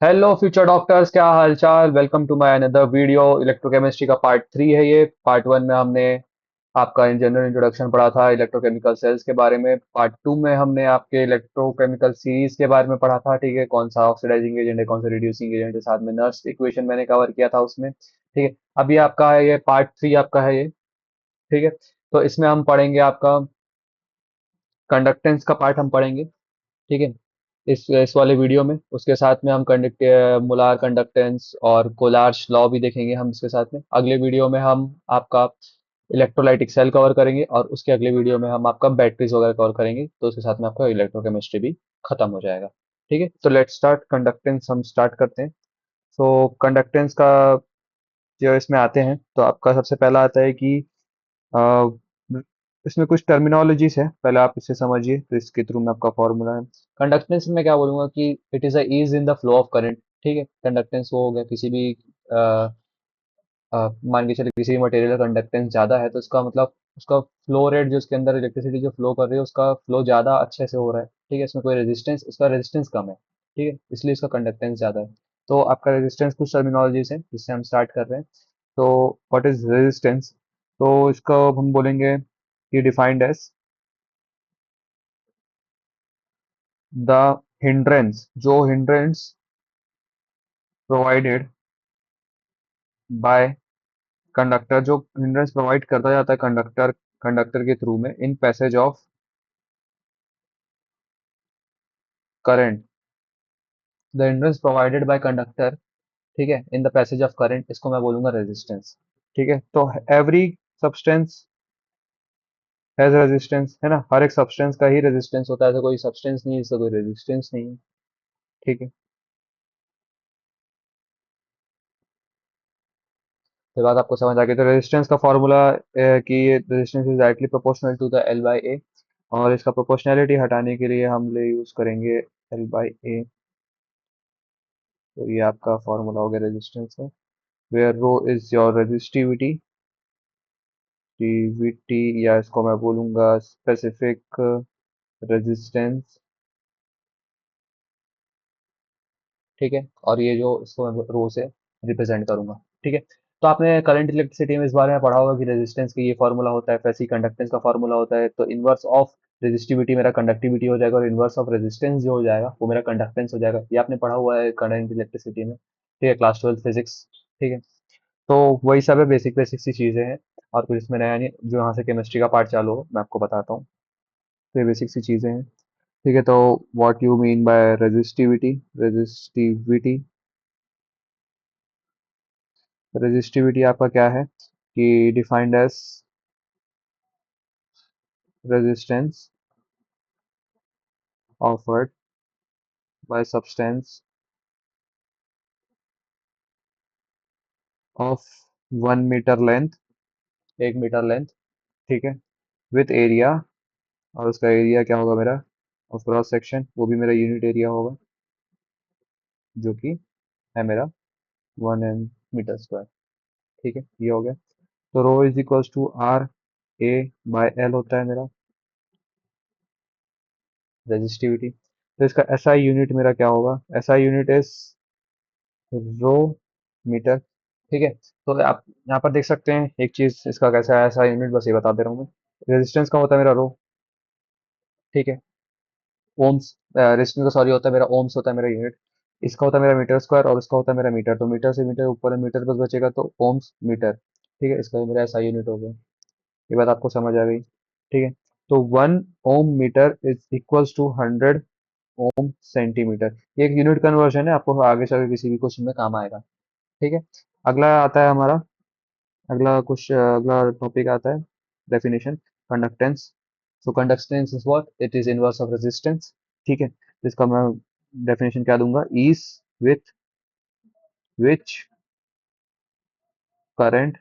Hello future doctors, क्या हालचाल। Welcome to my another video. Electrochemistry का पार्ट 3 है। ये पार्ट 1 में हमने आपका इन जनरल इंट्रोडक्शन पढ़ा था इलेक्ट्रोकेमिकल सेल्स के बारे में। पार्ट 2 में हमने आपके इलेक्ट्रोकेमिकल सीरीज के बारे में पढ़ा था। ठीक है, कौन सा ऑक्सीडाइजिंग एजेंट है, कौन सा रिड्यूसिंग एजेंट है, साथ में नर्स इक्वेशन मैंने कवर किया था उसमें। ठीक है, अभी आपका है ये पार्ट 3 आपका है ये। ठीक है, तो इसमें हम पढ़ेंगे आपका कंडक्टेंस का पार्ट हम पढ़ेंगे। ठीक है, इस वाले वीडियो में उसके साथ में हम कंडक्ट मोलार कंडक्टेंस और कोलार्स लॉ भी देखेंगे हम इसके साथ में। अगले वीडियो में हम आपका इलेक्ट्रोलाइटिक सेल कवर करेंगे और उसके अगले वीडियो में हम आपका बैटरीज वगैरह कवर करेंगे, तो उसके साथ में आपका इलेक्ट्रोकेमिस्ट्री भी खत्म हो जाएगा। ठीक है, तो लेट्स स्टार्ट कंडक्टेंस, हम स्टार्ट करते हैं। सो कंडक्टेंस का जो इसमें आते हैं, तो आपका सबसे पहला आता है कि अ, इसमें कुछ टर्मिनोलॉजीज है, पहले आप इसे समझिए तो इसके थ्रू में आपका फॉर्मूला है। कंडक्टेंस में क्या बोलूंगा कि it is a ease in the flow of current. ठीक है, कंडक्टेंस वो हो गया किसी भी मान के चले किसी भी मटेरियल का कंडक्टेंस ज्यादा है तो उसका मतलब उसका फ्लो रेट, जो उसके अंदर इलेक्ट्रिसिटी जो फ्लो कर रही है उसका फ्लो ज्यादा अच्छे से हो रहा है। ठीक है, इसमें कोई रेजिस्टेंस, उसका रेजिस्टेंस कम है। ठीक है, इसलिए इसका कंडक्टेंस ज्यादा है। तो आपका रेजिस्टेंस कुछ टर्मिनोलॉजीज है जिससे हम स्टार्ट कर रहे हैं। तो व्हाट इज रेजिस्टेंस? तो इसका हम बोलेंगे कि डिफाइंड एज द हिंड्रेंस, जो हिंड्रेंस प्रोवाइडेड बाय कंडक्टर, जो हिंड्रेंस प्रोवाइड करता जाता है कंडक्टर कंडक्टर के थ्रू में in passage of current, the hindrance provided by conductor. ठीक है, in the passage of current, इसको मैं बोलूंगा रेजिस्टेंस। ठीक है, तो एवरी सब्सटेंस हैज रेजिस्टेंस, है ना। हर एक सब्सटेंस का ही रेजिस्टेंस होता है, ऐसा कोई सब्सटेंस नहीं है जिसका कोई रेजिस्टेंस नहीं है। ठीक है, तो बात आपको समझ आ गई। तो रेजिस्टेंस का फॉर्मूला कि resistance is directly proportional to the L by A, और इसका प्रोपोर्शनैलिटी हटाने के लिए हम ले यूज करेंगे एल बाई ए। तो ये आपका फॉर्मूला हो गया रेजिस्टेंस का, where rho is your resistivity, टीवीटी, या इसको मैं बोलूंगा स्पेसिफिक रेजिस्टेंस। ठीक है, और ये जो इसको मैं रो से रिप्रेजेंट करूंगा। ठीक है, तो आपने करंट इलेक्ट्रिसिटी में इस बारे में पढ़ा होगा कि रेजिस्टेंस का ये फॉर्मूला होता है, वैसे ही कंडक्टेंस का फॉर्मूला होता है। तो इनवर्स ऑफ रेजिस्टिविटी मेरा कंडक्टिविटी हो जाएगा और इनवर्स ऑफ रेजिस्टेंस जो हो जाएगा वो मेरा कंडक्टेंस हो जाएगा। ये आपने पढ़ा हुआ है करंट इलेक्ट्रिसिटी में। ठीक है, क्लास 12 फिजिक्स। ठीक है, तो वही सब है, बेसिक बेसिक सी चीजें हैं और कुछ इसमें नया नहीं। जो यहाँ से केमिस्ट्री का पार्ट चालू हो मैं आपको बताता हूँ। तो ये बेसिक सी चीजें हैं। ठीक है, तो what you mean by resistivity? Resistivity resistivity आपका क्या है कि defined as resistance offered by substance of 1 meter length, 1 meter length. ठीक है, विथ एरिया, और उसका एरिया क्या होगा मेरा ऑफ क्रॉस सेक्शन, वो भी मेरा यूनिट एरिया होगा जो कि है मेरा 1 मीटर स्क्वायर। ठीक है, ये हो गया। तो rho is equals to R A by L होता है मेरा रेजिस्टिविटी। तो इसका एसआई यूनिट मेरा क्या होगा? SI unit is rho meter. ठीक है, तो आप यहाँ पर देख सकते हैं एक चीज, इसका कैसा है एसआई यूनिट, बस ये बता दे रहा हूँ मैं। रेजिस्टेंस का होता है मेरा रो। ठीक है, ओम्स, रेजिस्टेंस का सॉरी होता है मेरा ओम्स, होता है मेरा यूनिट। इसका होता है मेरा मीटर स्क्वायर और इसका होता है मेरा मीटर। तो मीटर से मीटर ऊपर मीटर बस बचेगा, तो ओम्स मीटर। ठीक है, इसका मेरा एसआई यूनिट हो गया। ये बात आपको समझ आ गई? ठीक है, तो 1 ohm metre is equals to 100 ohm centimetre. ये एक यूनिट कन्वर्जन है, आपको आगे चल के किसी भी क्वेश्चन में काम आएगा। ठीक है, अगला आता है हमारा, अगला टॉपिक आता है definition, conductance. So conductance is what? It is inverse of resistance. ठीक है, तो इसका मैं डेफिनेशन क्या दूंगा? Is with which current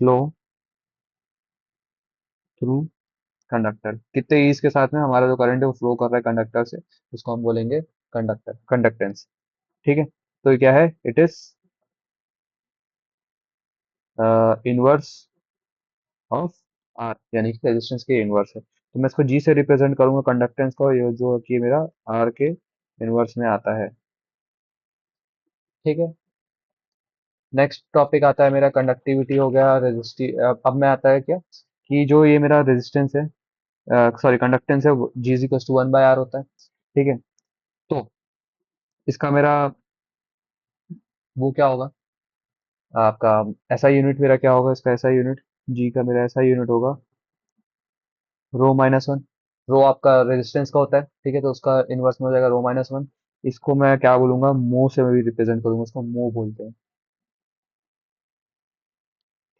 flow through conductor, कितने ईज के साथ में हमारा जो करंट है वो फ्लो कर रहा है कंडक्टर से, उसको हम बोलेंगे कंडक्टर कंडक्टेंस। ठीक है, तो ये क्या है? It is inverse of R, यानी कि रेजिस्टेंस के इनवर्स है। तो मैं इसको जी से रिप्रेजेंट करूंगा कंडक्टेंस को, ये जो कि मेरा आर के इनवर्स में आता है। ठीक है। नेक्स्ट टॉपिक आता है मेरा कंडक्टिविटी हो गया, रेजिस्टिव। अब में आता है क्या कि जो ये मेरा रेजिस्टेंस है, सॉरी कंडक्टेंस है, जी इज इक्वल टू 1/r होता है। ठीक है। तो इसका मेरा वो क्या होगा, आपका ऐसा यूनिट मेरा क्या होगा, इसका ऐसा यूनिट, जी का मेरा ऐसा यूनिट होगा ρ-1। रो आपका रेजिस्टेंस का होता है, ठीक है, तो उसका इनवर्स में हो जाएगा ρ-1। इसको मैं क्या बोलूंगा, मो से मैं भी रिप्रेजेंट करूंगा, उसको मो बोलते हैं।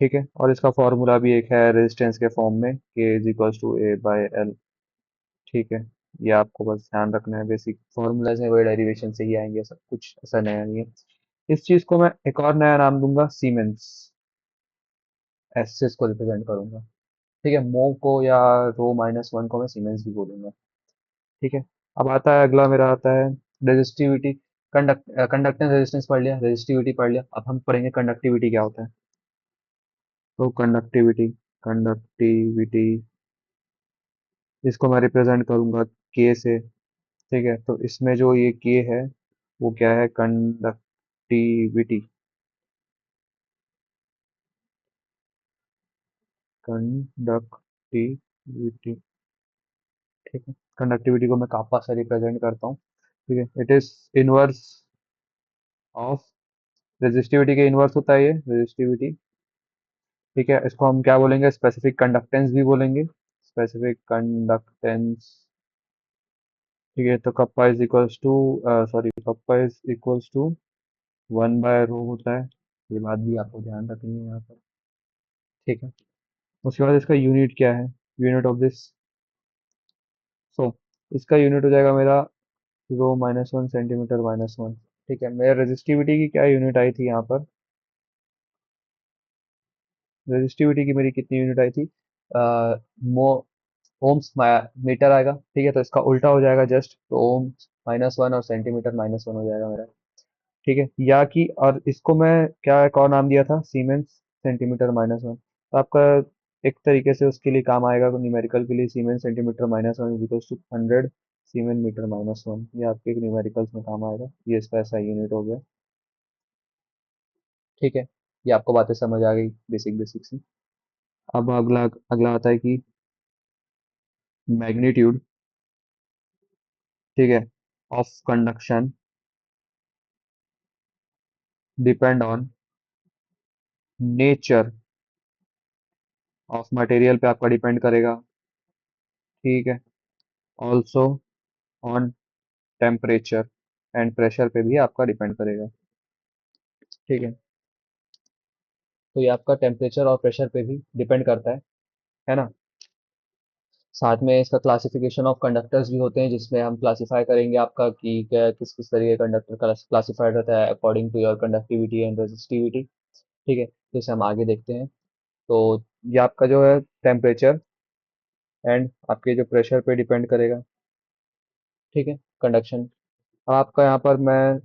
ठीक है। और इसका फॉर्मूला भी एक है रेजिस्टेंस के फॉर्म में, के इज इक्वल टू A/L। ठीक है। ये आपको बस ध्यान रखना है, बेसिक फॉर्मूलाज में वही डेरिवेशन से ही आएंगे, सब कुछ ऐसा नया नहीं है। इस चीज को मैं एक और नया नाम दूंगा, सीमेंस। एस से इसको रिप्रेजेंट करूंगा। ठीक है। मो को या ρ-1 को मैं सीमेंस भी बोलूंगा। ठीक है। अब आता है अगला, मेरा आता है रेजिस्टिविटी। कंडक्टेंस रेजिस्टेंस पढ़ लिया, रेजिस्टिविटी पढ़ लिया, अब हम पढ़ेंगे कंडक्टिविटी क्या होता है। तो कंडक्टिविटी, कंडक्टिविटी इसको मैं रिप्रेजेंट करूंगा के से। ठीक है। तो इसमें जो ये के है वो क्या है, कंडक्टिविटी। कंडक्टिविटी। ठीक है। कंडक्टिविटी को मैं कापा से रिप्रेजेंट करता हूँ। ठीक है। It is inverse of resistivity के इनवर्स होता है ये रेजिस्टिविटी। ठीक है। इसको हम क्या बोलेंगे, स्पेसिफिक कंडक्टेंस भी बोलेंगे, स्पेसिफिक कंडक्टेंस। ठीक है। तो kappa is equals to, sorry, kappa is equals to 1/ρ होता है। ये बात भी आपको ध्यान रखनी है यहाँ पर। ठीक है। उसके बाद इसका यूनिट क्या है, यूनिट ऑफ दिस। सो इसका यूनिट हो जाएगा मेरा ρ-1 सेंटीमीटर-1। ठीक है। मेरे रेजिस्टिविटी की क्या यूनिट आई थी यहाँ पर, रेजिस्टिविटी की मेरी कितनी यूनिट आई थी, मो ओम्स मीटर आएगा। ठीक है। तो इसका उल्टा हो जाएगा जस्ट, तो ओम्स-1 और सेंटीमीटर-1 हो जाएगा मेरा। ठीक है। या कि और इसको मैं क्या एक और नाम दिया था, सीमेंस सेंटीमीटर-1। तो आपका एक तरीके से उसके लिए काम आएगा, न्यूमेरिकल के लिए siemens centimetre is equal to 100 siemens metre. ये आपके न्यूमेरिकल्स में काम आएगा, ये इसका ऐसा यूनिट हो गया। ठीक है। ये आपको बातें समझ आ गई, बेसिक बेसिक सी। अब अगला अगला आता है कि मैग्नीट्यूड। ठीक है। Of conduction depend on nature of material पे आपका डिपेंड करेगा। ठीक है। Also on temperature and pressure पे भी आपका डिपेंड करेगा। ठीक है। तो ये आपका टेम्परेचर और प्रेशर पे भी डिपेंड करता है ना। साथ में इसका क्लासिफिकेशन ऑफ कंडक्टर्स भी होते हैं, जिसमें हम क्लासिफाई करेंगे आपका कि क्या किस किस तरीके का कंडक्टर क्लासिफाइड रहता है according to your conductivity and resistivity. ठीक है। तो इसे हम आगे देखते हैं। तो ये आपका जो है टेम्परेचर एंड आपके जो प्रेशर पे डिपेंड करेगा। ठीक है। कंडक्शन। अब आपका यहाँ पर मैं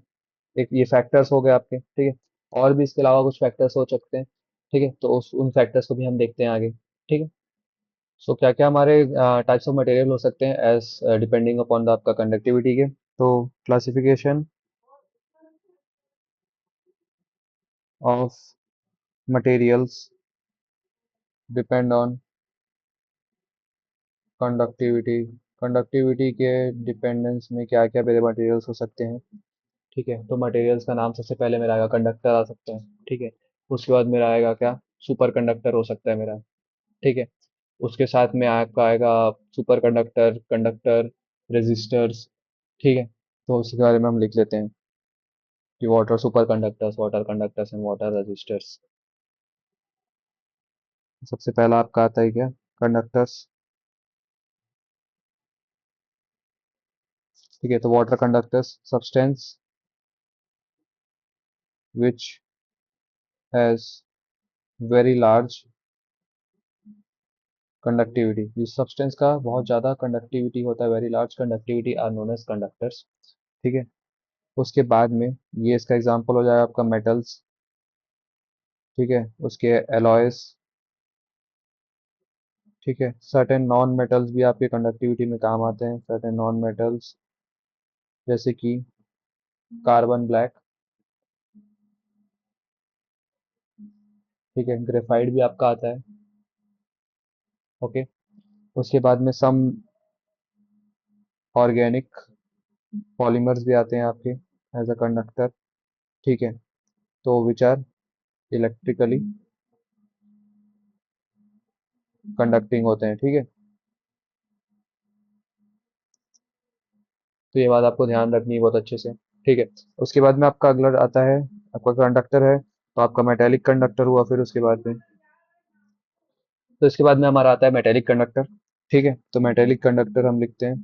एक ये फैक्टर्स हो गए आपके। ठीक है। और भी इसके अलावा कुछ फैक्टर्स हो सकते हैं। ठीक है। तो उस उन फैक्टर्स को भी हम देखते हैं आगे। ठीक है। सो क्या क्या हमारे टाइप्स ऑफ मटेरियल हो सकते हैं एज डिपेंडिंग अपॉन द आपका कंडक्टिविटी के। तो classification of materials depend on conductivity. Conductivity के डिपेंडेंस में क्या क्या मेरे मटेरियल्स हो सकते हैं। ठीक है। तो मटेरियल्स का नाम सबसे पहले मेरा आएगा कंडक्टर आ सकते हैं। ठीक है। उसके बाद मेरा आएगा क्या, सुपर कंडक्टर हो सकता है मेरा। ठीक है। उसके साथ में आपका आएगा सुपर कंडक्टर, कंडक्टर, रेजिस्टर्स। ठीक है। तो उसके बारे में हम लिख लेते हैं कि water conductors and water resistors. सबसे पहला आपका आता है क्या, कंडक्टर्स। ठीक है। तो water conductors, substance which has very large conductivity, जिस सब्सटेंस का बहुत ज़्यादा कंडक्टिविटी होता है, very large conductivity, are known as conductors. ठीक है। उसके बाद में ये इसका एग्जांपल हो जाएगा आपका मेटल्स। ठीक है। उसके एलॉयज। ठीक है। सर्टेन नॉन मेटल्स भी आपके कंडक्टिविटी में काम आते हैं, सर्टेन नॉन मेटल्स। जैसे कि कार्बन ब्लैक, ठीक है, ग्रेफाइट भी आपका आता है। ओके, उसके बाद में सम ऑर्गेनिक पॉलीमर्स भी आते हैं आपके एज अ कंडक्टर, ठीक है, तो विच आर इलेक्ट्रिकली कंडक्टिंग होते हैं, ठीक है। तो ये बात आपको ध्यान रखनी है बहुत अच्छे से, ठीक है। उसके बाद में आपका अगला आता है, आपका कंडक्टर है, तो आपका मेटेलिक कंडक्टर हुआ फिर उसके बाद में। तो इसके बाद में हमारा आता है मेटेलिक कंडक्टर, ठीक है। तो मेटेलिक कंडक्टर हम लिखते हैं,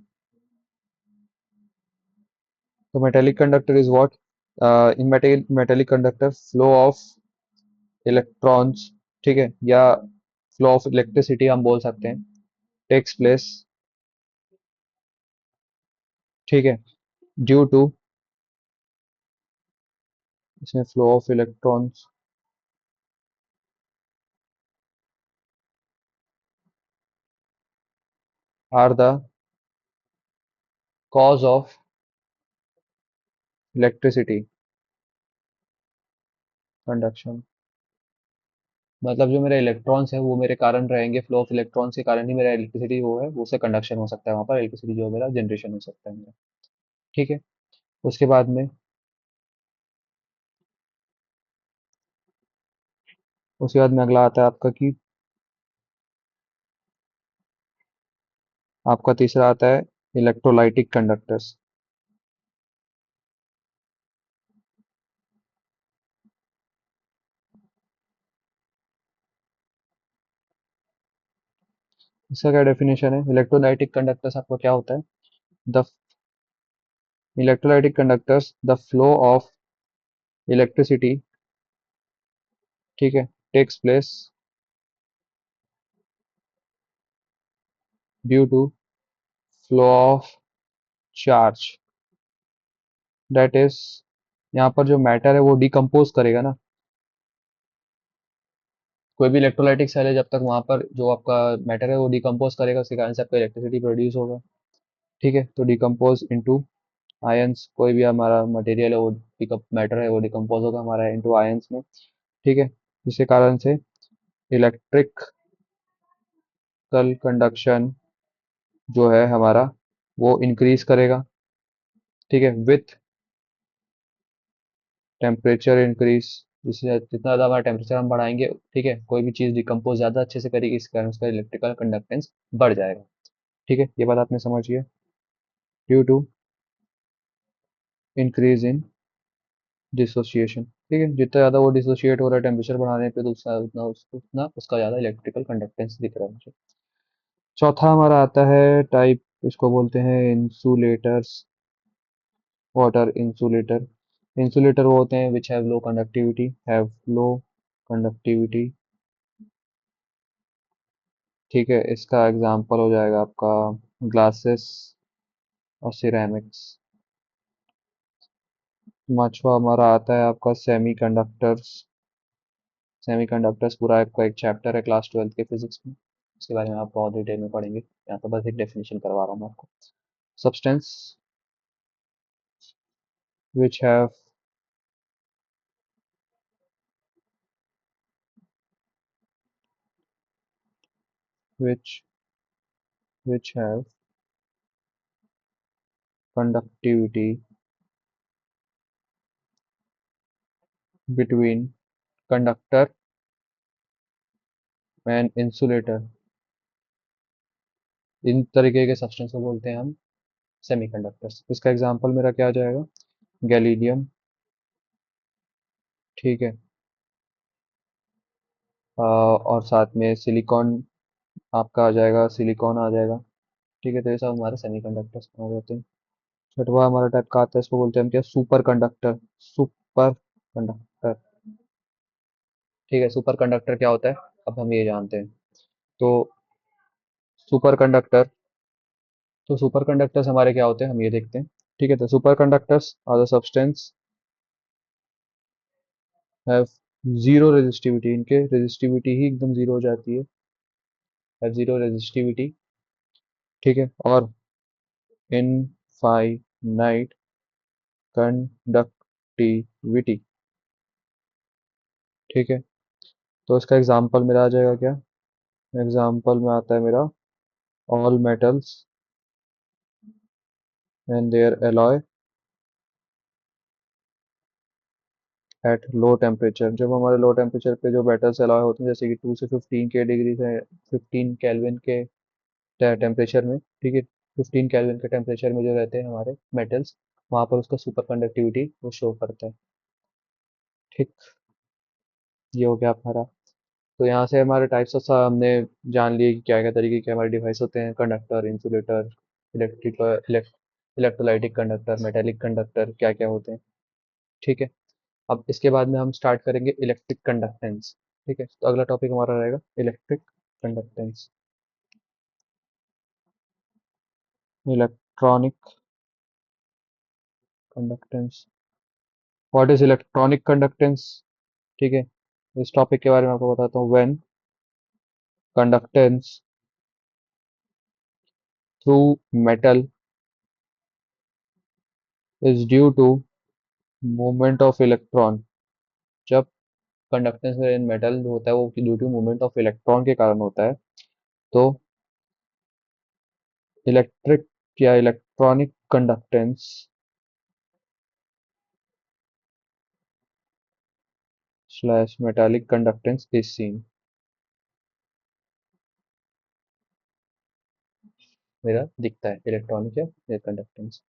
तो metallic conductor is what, in metallic conductor flow of electrons, ठीक है, या फ्लो ऑफ इलेक्ट्रिसिटी हम बोल सकते हैं, टेक्स प्लेस, ठीक है, ड्यू टू, इसमें flow of electrons are the cause of electricity conduction. मतलब जो मेरे इलेक्ट्रॉन्स है वो मेरे कारण रहेंगे, फ्लो ऑफ इलेक्ट्रॉन्स के कारण ही मेरा इलेक्ट्रिसिटी वो है, वो से कंडक्शन हो सकता है, वहां पर इलेक्ट्रिसिटी जो है मेरा जनरेशन हो सकता है मेरा, ठीक है। उसके बाद में, उसके बाद में अगला आता है आपका कि आपका तीसरा आता है इलेक्ट्रोलाइटिक कंडक्टर्स। इसका क्या डेफिनेशन है, इलेक्ट्रोलाइटिक कंडक्टर्स आपको क्या होता है, the electrolytic conductors the flow of electricity, ठीक है, takes place due to flow of charge, that is, यहाँ पर जो मैटर है वो डिकम्पोज करेगा ना, कोई भी इलेक्ट्रोलाइटिक सेल है जब तक वहां पर जो आपका मैटर है वो डिकम्पोज करेगा, उसके कारण से आपका इलेक्ट्रिसिटी प्रोड्यूस होगा, ठीक है। तो डिकम्पोज इनटू आयंस, कोई भी हमारा मटेरियल है वो मैटर है वो डिकम्पोज होगा हमारा इनटू आयंस में, ठीक है, जिसके कारण से इलेक्ट्रिकल कंडक्शन जो है हमारा वो इंक्रीज करेगा, ठीक है, विथ टेम्परेचर इंक्रीज, जिससे जितना ज़्यादा हमारा टेम्परेचर हम बढ़ाएंगे, ठीक है, कोई भी चीज़ डिकम्पोज ज़्यादा अच्छे से करेगी, इस कारण उसका इलेक्ट्रिकल कंडक्टेंस बढ़ जाएगा, ठीक है, ये बात आपने समझिए, due to increase in dissociation, ठीक है, जितना ज़्यादा वो डिसोसिएट हो रहा है टेम्परेचर बढ़ाने पे, तो उतना उसका ज़्यादा इलेक्ट्रिकल कंडक्टेंस दिख रहा है मुझे। चौथा हमारा आता है टाइप, इसको बोलते हैं इंसुलेटर्स, वाटर इंसुलेटर। इंसुलेटर वो होते हैं विच हैव लो कंडक्टिविटी, ठीक है, इसका एग्जांपल हो जाएगा आपका ग्लासेस और सिरेमिक्स। पांचवा हमारा आता है आपका सेमीकंडक्टर्स। सेमीकंडक्टर्स पूरा आपका एक चैप्टर है क्लास 12 के फिजिक्स में, उसके बारे में आप बहुत डिटेल में पढ़ेंगे, यहाँ तो बस एक डेफिनेशन करवा रहा हूँ मैं आपको। Substance which have which which have conductivity between conductor and insulator, इन तरीके के सब्सटेंस को बोलते हैं हम सेमीकंडक्टर्स। इसका एग्जांपल मेरा क्या आ जाएगा, गैलीडियम, ठीक है, और साथ में सिलिकॉन आपका आ जाएगा, सिलिकॉन आ जाएगा, ठीक है, तो ये सब हमारे सेमीकंडक्टर्स हो जाते हैं। छठवा हमारा टाइप का आता है, इसको बोलते हैं हम क्या, सुपर कंडक्टर। सुपर कंडक्टर, ठीक है, सुपर कंडक्टर क्या होता है, अब हम ये जानते हैं। तो सुपर कंडक्टर, तो सुपर कंडक्टर्स हमारे क्या होते हैं हम ये देखते हैं, ठीक है। तो super conductors are the substance have zero resistivity, इनके रेजिस्टिविटी ही एकदम जीरो हो जाती है, हैव जीरो रेजिस्टिविटी, ठीक है, और इनफाइनाइट कंडक्टिविटी। ठीक है, तो इसका एग्जांपल मेरा आ जाएगा क्या? एग्जांपल में आता है मेरा all metals and their alloy at low temperature. जब हमारे लो टेम्परेचर पे जो मेटल्स एलॉय होते हैं, जैसे कि 2 से 15 के डिग्री से 15 केल्विन के टेम्परेचर में, ठीक है, 15 केल्विन के टेम्परेचर में जो रहते हैं हमारे मेटल्स, वहाँ पर उसका सुपर कंडक्टिविटी वो शो करता है। ठीक, ये हो गया हमारा। तो यहाँ से हमारे टाइप्स ऑफ हमने जान लिए कि क्या क्या तरीके के हमारे डिवाइस होते हैं: conductor, insulator, electric electrolytic conductor, metallic conductor, क्या क्या होते हैं। ठीक है, अब इसके बाद में हम स्टार्ट करेंगे इलेक्ट्रिक कंडक्टेंस। ठीक है, तो अगला टॉपिक हमारा रहेगा electric conductance. Electronic conductance. What is electronic conductance? ठीक है, इस टॉपिक के बारे में आपको बताता हूँ। When conductance through metal is due to movement of electron. जब कंडक्टेंस में इन मेटल जो होता है वो due to movement of electron के कारण होता है, तो इलेक्ट्रिक या electronic conductance slash metallic conductance is seen. मेरा दिखता है इलेक्ट्रॉनिक या कंडक्टेंस।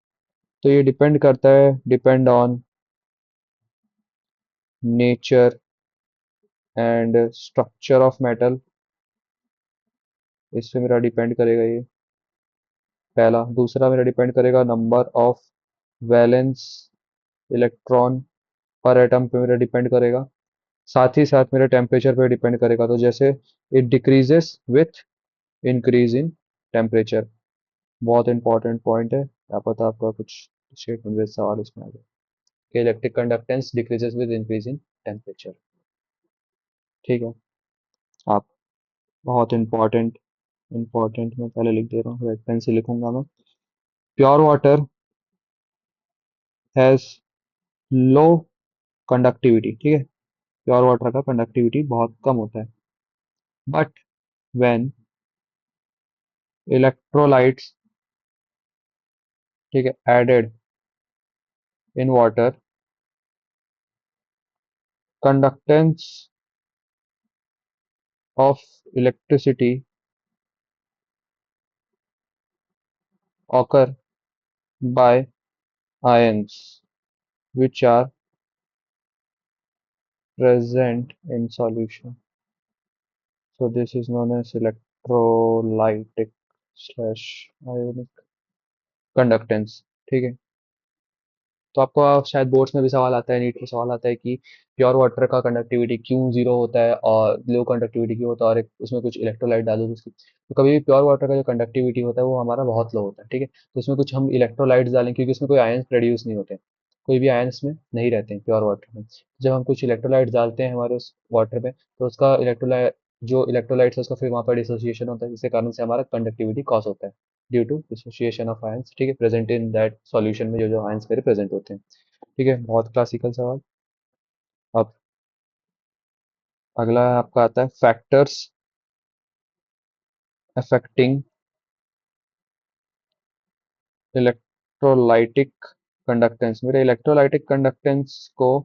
तो ये डिपेंड करता है, depend on nature and structure of metal. इस पे मेरा डिपेंड करेगा ये पहला। दूसरा मेरा डिपेंड करेगा नंबर ऑफ वैलेंस इलेक्ट्रॉन पर एटम पे मेरा डिपेंड करेगा। साथ ही साथ मेरे टेम्परेचर पे डिपेंड करेगा। तो जैसे it decreases with increase in temperature. बहुत इंपॉर्टेंट पॉइंट है, क्या पता आपका कुछ स्टेटमेंट में सवाल इसमें आ जाए कि electric conductance decreases with increase in temperature. ठीक है, आप बहुत इंपॉर्टेंट, इंपॉर्टेंट मैं पहले लिख दे रहा हूँ, रेड पेन से लिखूंगा मैं। Pure water has low conductivity. ठीक है, प्योर वाटर का कंडक्टिविटी बहुत कम होता है। बट व्हेन इलेक्ट्रोलाइट्स, ठीक है, added in water, conductance of electricity occur by ions which are present in solution. So this is known as electrolytic slash ionic conductance। ठीक है, तो आपको शायद बोर्ड्स में भी सवाल आता है, नीट में सवाल आता है कि प्योर वाटर का कंडक्टिविटी क्यों जीरो होता है और लो कंडक्टिविटी क्यों होता है, और एक उसमें कुछ इलेक्ट्रोलाइट डालो तो उसकी, तो कभी भी प्योर वाटर का जो कंडक्टिविटी होता है वो हमारा बहुत लो होता है। ठीक है, तो उसमें कुछ हम इलेक्ट्रोलाइट्स डालें क्योंकि उसमें कोई आयंस प्रोड्यूस नहीं होते हैं, कोई भी आयंस में नहीं रहते हैं प्योर वाटर में। जब हम कुछ इलेक्ट्रोलाइट्स डालते हैं हमारे उस वाटर में, तो उसका इलेक्ट्रोलाइट, जो इलेक्ट्रोलाइट्स है उसका फिर वहाँ पर डिसोसिएशन होता है, जिसके कारण से हमारा कंडक्टिविटी कॉज होता है due to dissociation of ions. ठीक है, प्रेजेंट इन दैट सॉल्यूशन में जो जो आयंस मेरे प्रेजेंट होते हैं। ठीक है, बहुत क्लासिकल सवाल। अब अगला आपका आता है फैक्टर्स अफेक्टिंग इलेक्ट्रोलाइटिक कंडक्टेंस। मेरे इलेक्ट्रोलाइटिक कंडक्टेंस को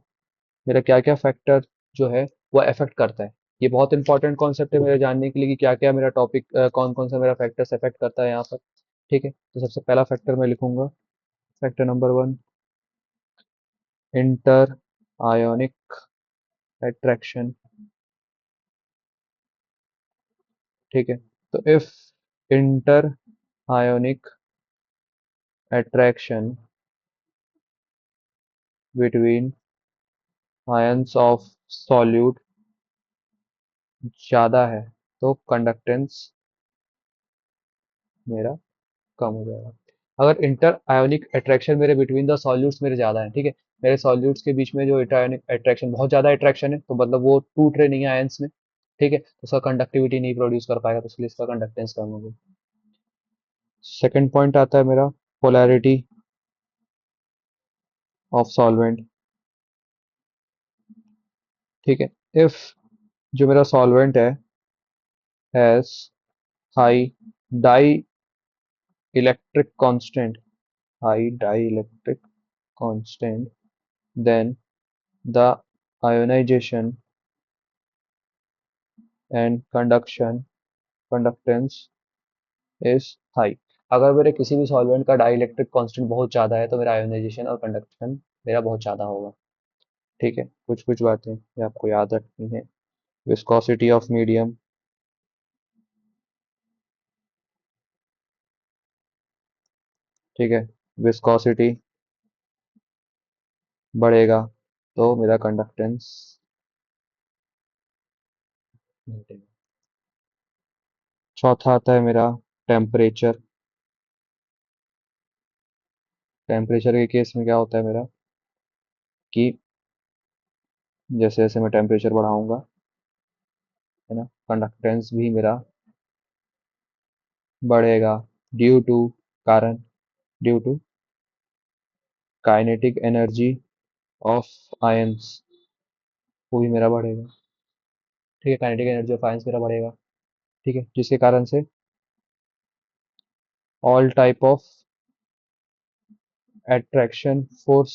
मेरा क्या क्या फैक्टर जो है वो अफेक्ट करता है। ये बहुत इंपॉर्टेंट कॉन्सेप्ट है मेरे जानने के लिए कि क्या क्या मेरा टॉपिक, कौन कौन सा मेरा फैक्टर्स अफेक्ट करता है यहाँ पर। ठीक है, तो सबसे पहला फैक्टर मैं लिखूंगा, factor number 1, inter ionic attraction. ठीक है, तो if inter ionic attraction between ions of solute ज़्यादा है तो कंडक्टेंस मेरा कम हो जाएगा। अगर इंटर आयोनिक अट्रैक्शन मेरे बिटवीन द सॉल्यूट्स मेरे ज़्यादा है, ठीक है, मेरे सॉल्यूट्स के बीच में जो इंटर आयोनिक अट्रैक्शन, बहुत ज़्यादा अट्रैक्शन है, तो मतलब वो टूट रहे नहीं है आयंस में, ठीक है, तो उसका कंडक्टिविटी नहीं प्रोड्यूस कर पाएगा, तो इसलिए इसका कंडक्टेंस कम होगा। सेकंड पॉइंट आता है मेरा पोलैरिटी ऑफ सॉल्वेंट, ठीक है। इफ जो मेरा सॉल्वेंट है has high dielectric constant, high dielectric constant, then the ionization and conductance is high। अगर मेरे किसी भी सॉल्वेंट का डाई इलेक्ट्रिक कांस्टेंट बहुत ज़्यादा है तो मेरा आयोनाइजेशन और कंडक्शन मेरा बहुत ज़्यादा होगा, ठीक है। कुछ कुछ बातें ये आपको याद रखनी है। विस्कोसिटी ऑफ मीडियम, ठीक है, विस्कोसिटी बढ़ेगा तो मेरा कंडक्टेंस घटेगा। चौथा आता है मेरा टेम्परेचर। टेम्परेचर के केस में क्या होता है मेरा कि जैसे जैसे मैं टेम्परेचर बढ़ाऊंगा, है ना, कंडक्टेंस भी मेरा बढ़ेगा, ड्यू टू कारण due to kinetic energy of ions, वो भी मेरा बढ़ेगा, ठीक है। काइनेटिक एनर्जी ऑफ आयंस मेरा बढ़ेगा, ठीक है, जिसके कारण से all type of attraction force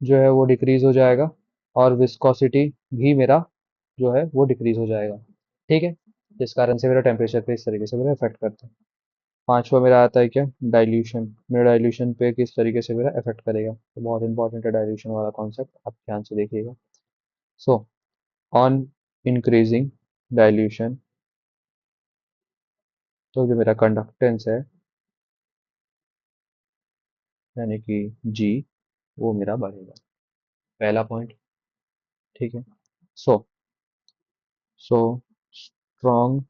जो है वो डिक्रीज हो जाएगा और विस्कोसिटी भी मेरा जो है वो डिक्रीज हो जाएगा, ठीक है। जिस कारण से मेरा टेम्परेचर पे इस तरीके से मेरा इफेक्ट करता है। पांचवा मेरा आता है क्या, डाइल्यूशन। मेरा डाइल्यूशन पे किस तरीके से मेरा इफेक्ट करेगा, तो बहुत इंपॉर्टेंट है डाइल्यूशन वाला कॉन्सेप्ट, आप ध्यान से देखिएगा। सो ऑन इंक्रीजिंग डाइल्यूशन, तो जो मेरा कंडक्टेंस है यानी कि जी, वो मेरा बढ़ेगा, पहला पॉइंट, ठीक है। So so strong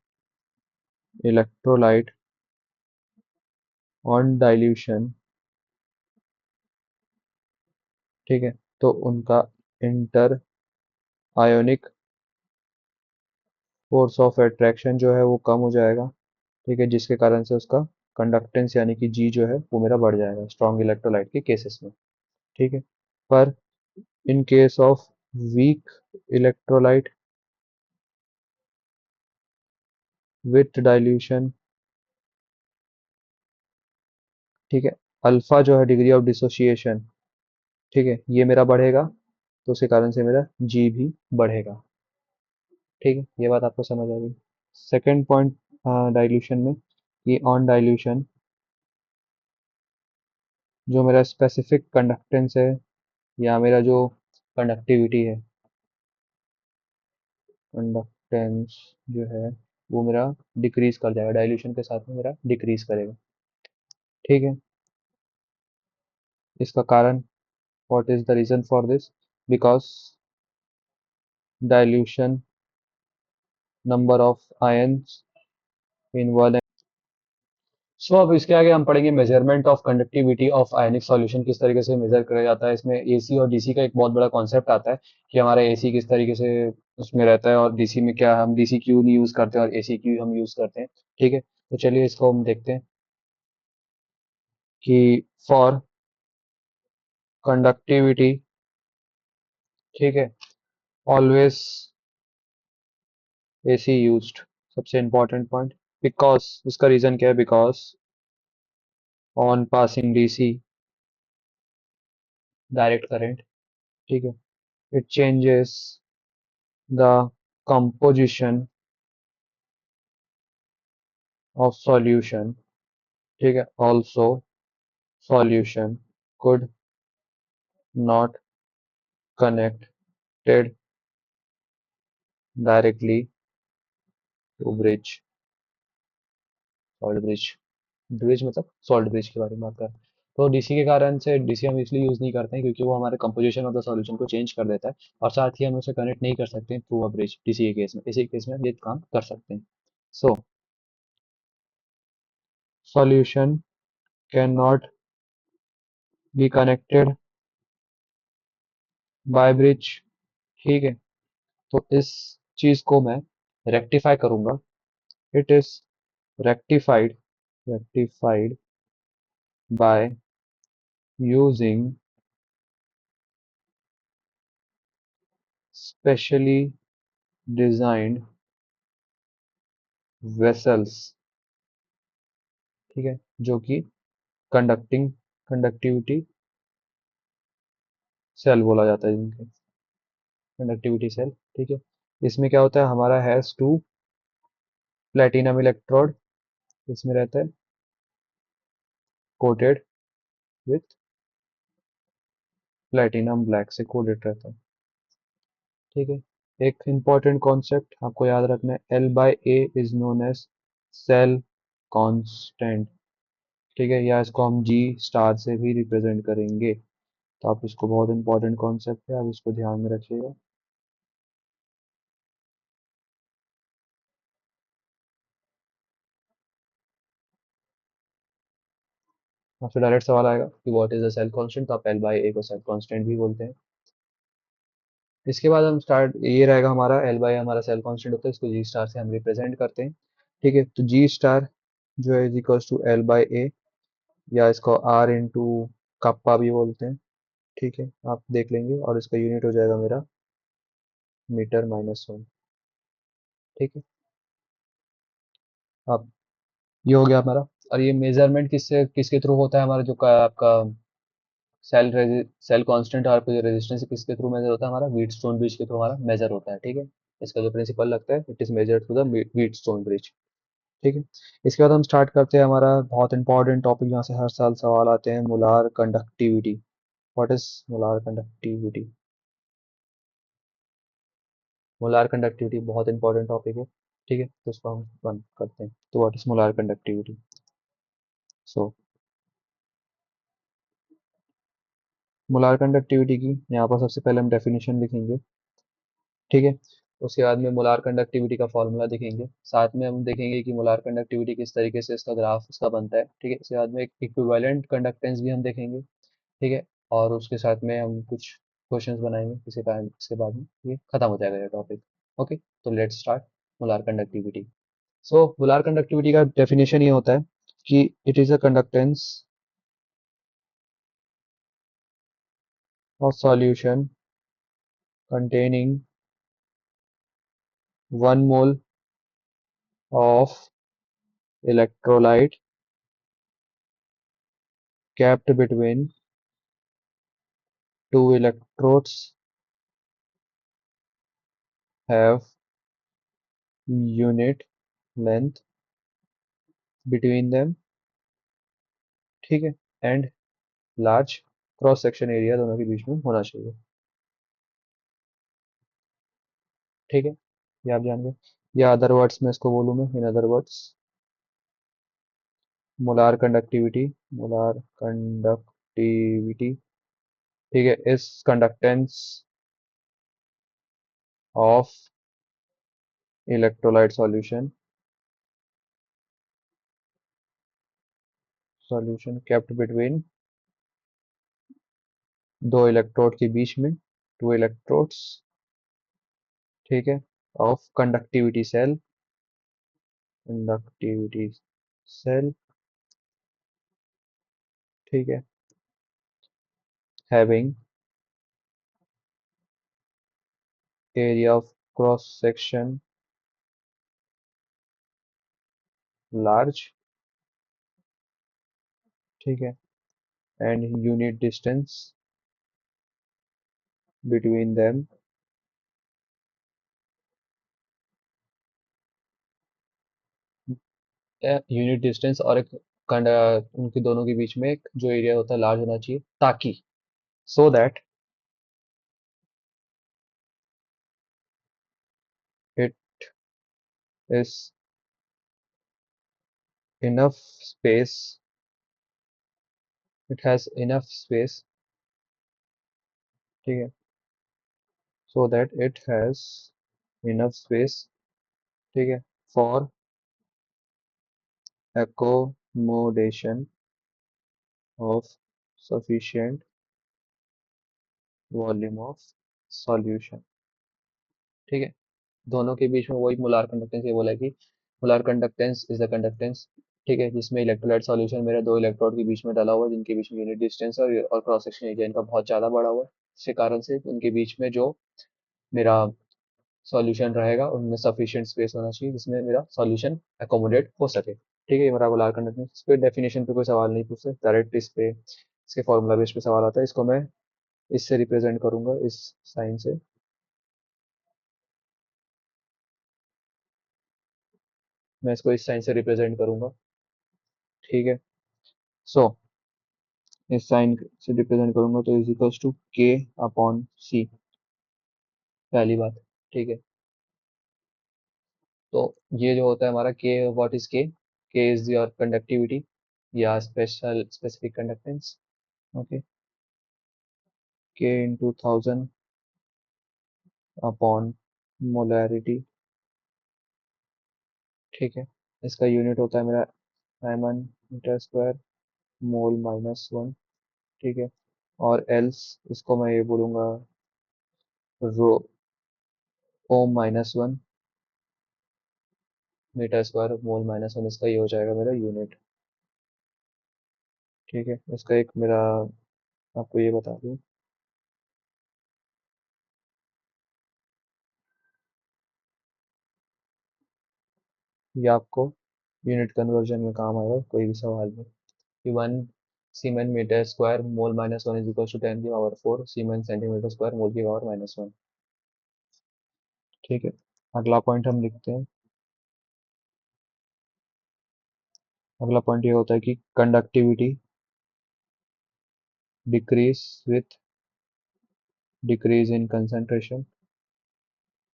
electrolyte on dilution, ठीक है, तो उनका inter ionic force of attraction जो है वो कम हो जाएगा, ठीक है, जिसके कारण से उसका कंडक्टेंस यानी कि जी जो है वो मेरा बढ़ जाएगा स्ट्रॉन्ग इलेक्ट्रोलाइट के केसेस में, ठीक है। पर in case of weak electrolyte with dilution, ठीक है, अल्फा जो है डिग्री ऑफ डिसोसिएशन, ठीक है, ये मेरा बढ़ेगा तो उसके कारण से मेरा जी भी बढ़ेगा, ठीक है। ये बात आपको समझ आ गई। सेकेंड पॉइंट डाइल्यूशन में, ये ऑन डाइल्यूशन जो मेरा स्पेसिफिक कंडक्टेंस है या मेरा जो कंडक्टिविटी है, कंडक्टेंस जो है वो मेरा डिक्रीज कर जाएगा, डाइल्यूशन के साथ में मेरा डिक्रीज करेगा, ठीक है। इसका कारण, what is the reason for this, because dilution number of ions in one. सो अब इसके आगे हम पढ़ेंगे measurement of conductivity of ionic solution, किस तरीके से मेजर किया जाता है। इसमें एसी और डीसी का एक बहुत बड़ा कॉन्सेप्ट आता है कि हमारा एसी किस तरीके से उसमें रहता है और डीसी में क्या, हम डीसी क्यों नहीं यूज करते और एसी क्यों हम यूज करते हैं, ठीक है। तो चलिए इसको हम देखते हैं कि फॉर कंडक्टिविटी, ठीक है, ऑलवेज एसी यूज्ड, सबसे इंपॉर्टेंट पॉइंट। बिकॉज इसका रीजन क्या है, because on passing DC direct current, ठीक है, it changes the composition of solution, ठीक है। also solution could not connected directly to bridge, salt bridge, bridge मतलब सॉल्ट ब्रिज के बारे में बात कर। तो डीसी के कारण से डीसी हम इसलिए यूज नहीं करते हैं क्योंकि वो हमारे कंपोजिशन ऑफ द सॉल्यूशन को चेंज कर देता है और साथ ही हम उसे कनेक्ट नहीं कर सकते थ्रू अ ब्रिज डीसी के केस में, इसी केस में हम ये काम कर सकते हैं। So solution can not be connected by bridge, ठीक है। तो इस चीज को मैं रेक्टिफाई करूंगा, it is rectified rectified by using specially designed vessels, ठीक है, जो कि कंडक्टिविटी सेल बोला जाता है जिनके, कंडक्टिविटी सेल, ठीक है। इसमें क्या होता है, हमारा हैज टू प्लेटिनम इलेक्ट्रोड इसमें रहता है, कोटेड विथ प्लेटिनम ब्लैक से कोटेड रहता है, ठीक है। एक इंपॉर्टेंट कॉन्सेप्ट आपको याद रखना है, L by A is known as cell constant, ठीक है, या इसको हम जी स्टार से भी रिप्रेजेंट करेंगे। तो आप इसको, बहुत इंपॉर्टेंट कॉन्सेप्ट है, आप इसको ध्यान में रखिएगा। आपसे डायरेक्ट सवाल आएगा कि what is the cell constant, तो आप एल बाई ए को सेल कांस्टेंट भी बोलते हैं। इसके बाद हम स्टार्ट, ये रहेगा हमारा एल बाई हमारा सेल कांस्टेंट होता है, इसको जी स्टार से हम रिप्रेजेंट करते हैं, ठीक है। तो जी स्टार जो है is equals to L by A, या इसको आर इंटू कप्पा भी बोलते हैं, ठीक है, आप देख लेंगे, और इसका यूनिट हो जाएगा मेरा मीटर माइनस वन, ठीक है। अब ये हो गया हमारा। और ये मेजरमेंट किससे, किसके थ्रू होता है हमारा, जो का आपका सेल कांस्टेंट और आपका जो रेजिस्टेंस किसके थ्रू मेजर होता है, हमारा व्हीटस्टोन ब्रिज के थ्रू हमारा मेजर होता है, ठीक है। इसका जो प्रिंसिपल लगता है, it is measured through the Wheatstone bridge, ठीक है। इसके बाद हम स्टार्ट करते हैं हमारा बहुत इंपॉर्टेंट टॉपिक, जहाँ से हर साल सवाल आते हैं, molar conductivity. What is molar conductivity? Molar conductivity बहुत इंपॉर्टेंट टॉपिक है, ठीक है, तो इसको हम बंद करते हैं। तो what is molar conductivity? So molar conductivity की यहाँ पर सबसे पहले हम डेफिनेशन लिखेंगे, ठीक है। उसके बाद में मोलार कंडक्टिविटी का फॉर्मूला देखेंगे, साथ में हम देखेंगे कि मोलार कंडक्टिविटी किस तरीके से इसका ग्राफ उसका बनता है, ठीक है। इसके बाद में एक इक्विवेलेंट कंडक्टेंस भी हम देखेंगे, ठीक है। और उसके साथ में हम कुछ क्वेश्चंस बनाएंगे, इसके बाद में ये खत्म हो जाएगा ये टॉपिक। ओके, तो let's start molar conductivity. So molar conductivity का डेफिनेशन ये होता है कि it is a conductance of solution containing 1 mole of electrolyte kept between two electrodes, have unit length between them, ठीक है, and large cross section area दोनों के बीच में होना चाहिए, ठीक है। ये आप जान गए, या अदर वर्ड्स में इसको बोलूँ मैं, in other words, molar conductivity, molar conductivity, ठीक है, इस conductance of electrolyte solution kept between दो इलेक्ट्रोड के बीच में, टू इलेक्ट्रोड्स, ठीक है, ऑफ कंडक्टिविटी सेल, ठीक है, having area of cross section large, ठीक है, and unit distance between them, unit distance और एक उनके दोनों के बीच में एक जो एरिया होता है लार्ज होना चाहिए, ताकि so that it is enough space, it has enough space, ठीक है, so that it has enough space, ठीक है, for accommodation of sufficient volume of solution, ठीक है। दोनों के बीच में वही मोलार कंडक्टेंस, ये बोला है कि molar conductance is the conductance, ठीक है, जिसमें इलेक्ट्रोलाइट सॉल्यूशन मेरे दो इलेक्ट्रोड के बीच में डाला हुआ है, जिनके बीच में यूनिट डिस्टेंस और क्रॉस सेक्शन एरिया इनका बहुत ज़्यादा बड़ा हुआ है, इसी कारण से उनके बीच में जो मेरा सॉल्यूशन रहेगा, उनमें सफिशिएंट स्पेस होना चाहिए जिसमें मेरा सॉल्यूशन अकोमोडेट हो सके। ठीक है, ये मेरा मोलार कंडक्टेंस। इस पे डेफिनेशन पे कोई सवाल नहीं पूछते डायरेक्ट, इस पे इसके फॉर्मूला बेस पे सवाल आता है। इसको मैं इससे रिप्रेजेंट करूंगा, इस साइन से। मैं इसको इस साइन से रिप्रेजेंट करूंगा। ठीक है, सो इस साइन से रिप्रेजेंट करूंगा तो इज इक्वल्स टू के अपॉन सी, पहली बात। ठीक है, तो ये जो होता है हमारा K, what is K is your conductivity या special specific conductance. Okay, K into 1000 upon molarity. ठीक है, इसका यूनिट होता है मेरा एमन metre square mole minus one. ठीक है, और एल्स इसको मैं ये बोलूँगा rho ohm minus one metre square mole minus one, इसका ये हो जाएगा मेरा यूनिट। ठीक है, इसका एक मेरा आपको ये बता दूँ, ये आपको यूनिट कन्वर्जन में काम आएगा कोई भी सवाल में, कि one siemens metre square mole minus one is equal to 10 की power 4 siemens centimetre square mole की पावर माइनस वन। ठीक है, अगला पॉइंट हम लिखते हैं। अगला पॉइंट ये होता है कि conductivity decrease with decrease in concentration.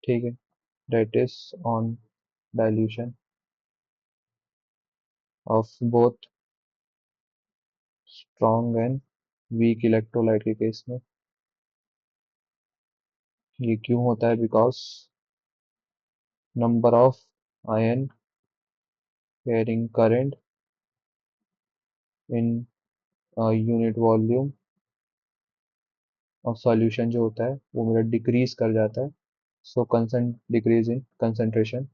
ठीक है, that is on dilution of both strong and weak electrolyte के केस में। ये क्यों होता है? Because number of ion carrying current in unit volume of solution जो होता है वो मेरा डिक्रीज कर जाता है। सो कंसेंट डिक्रीज इन कंसंट्रेशन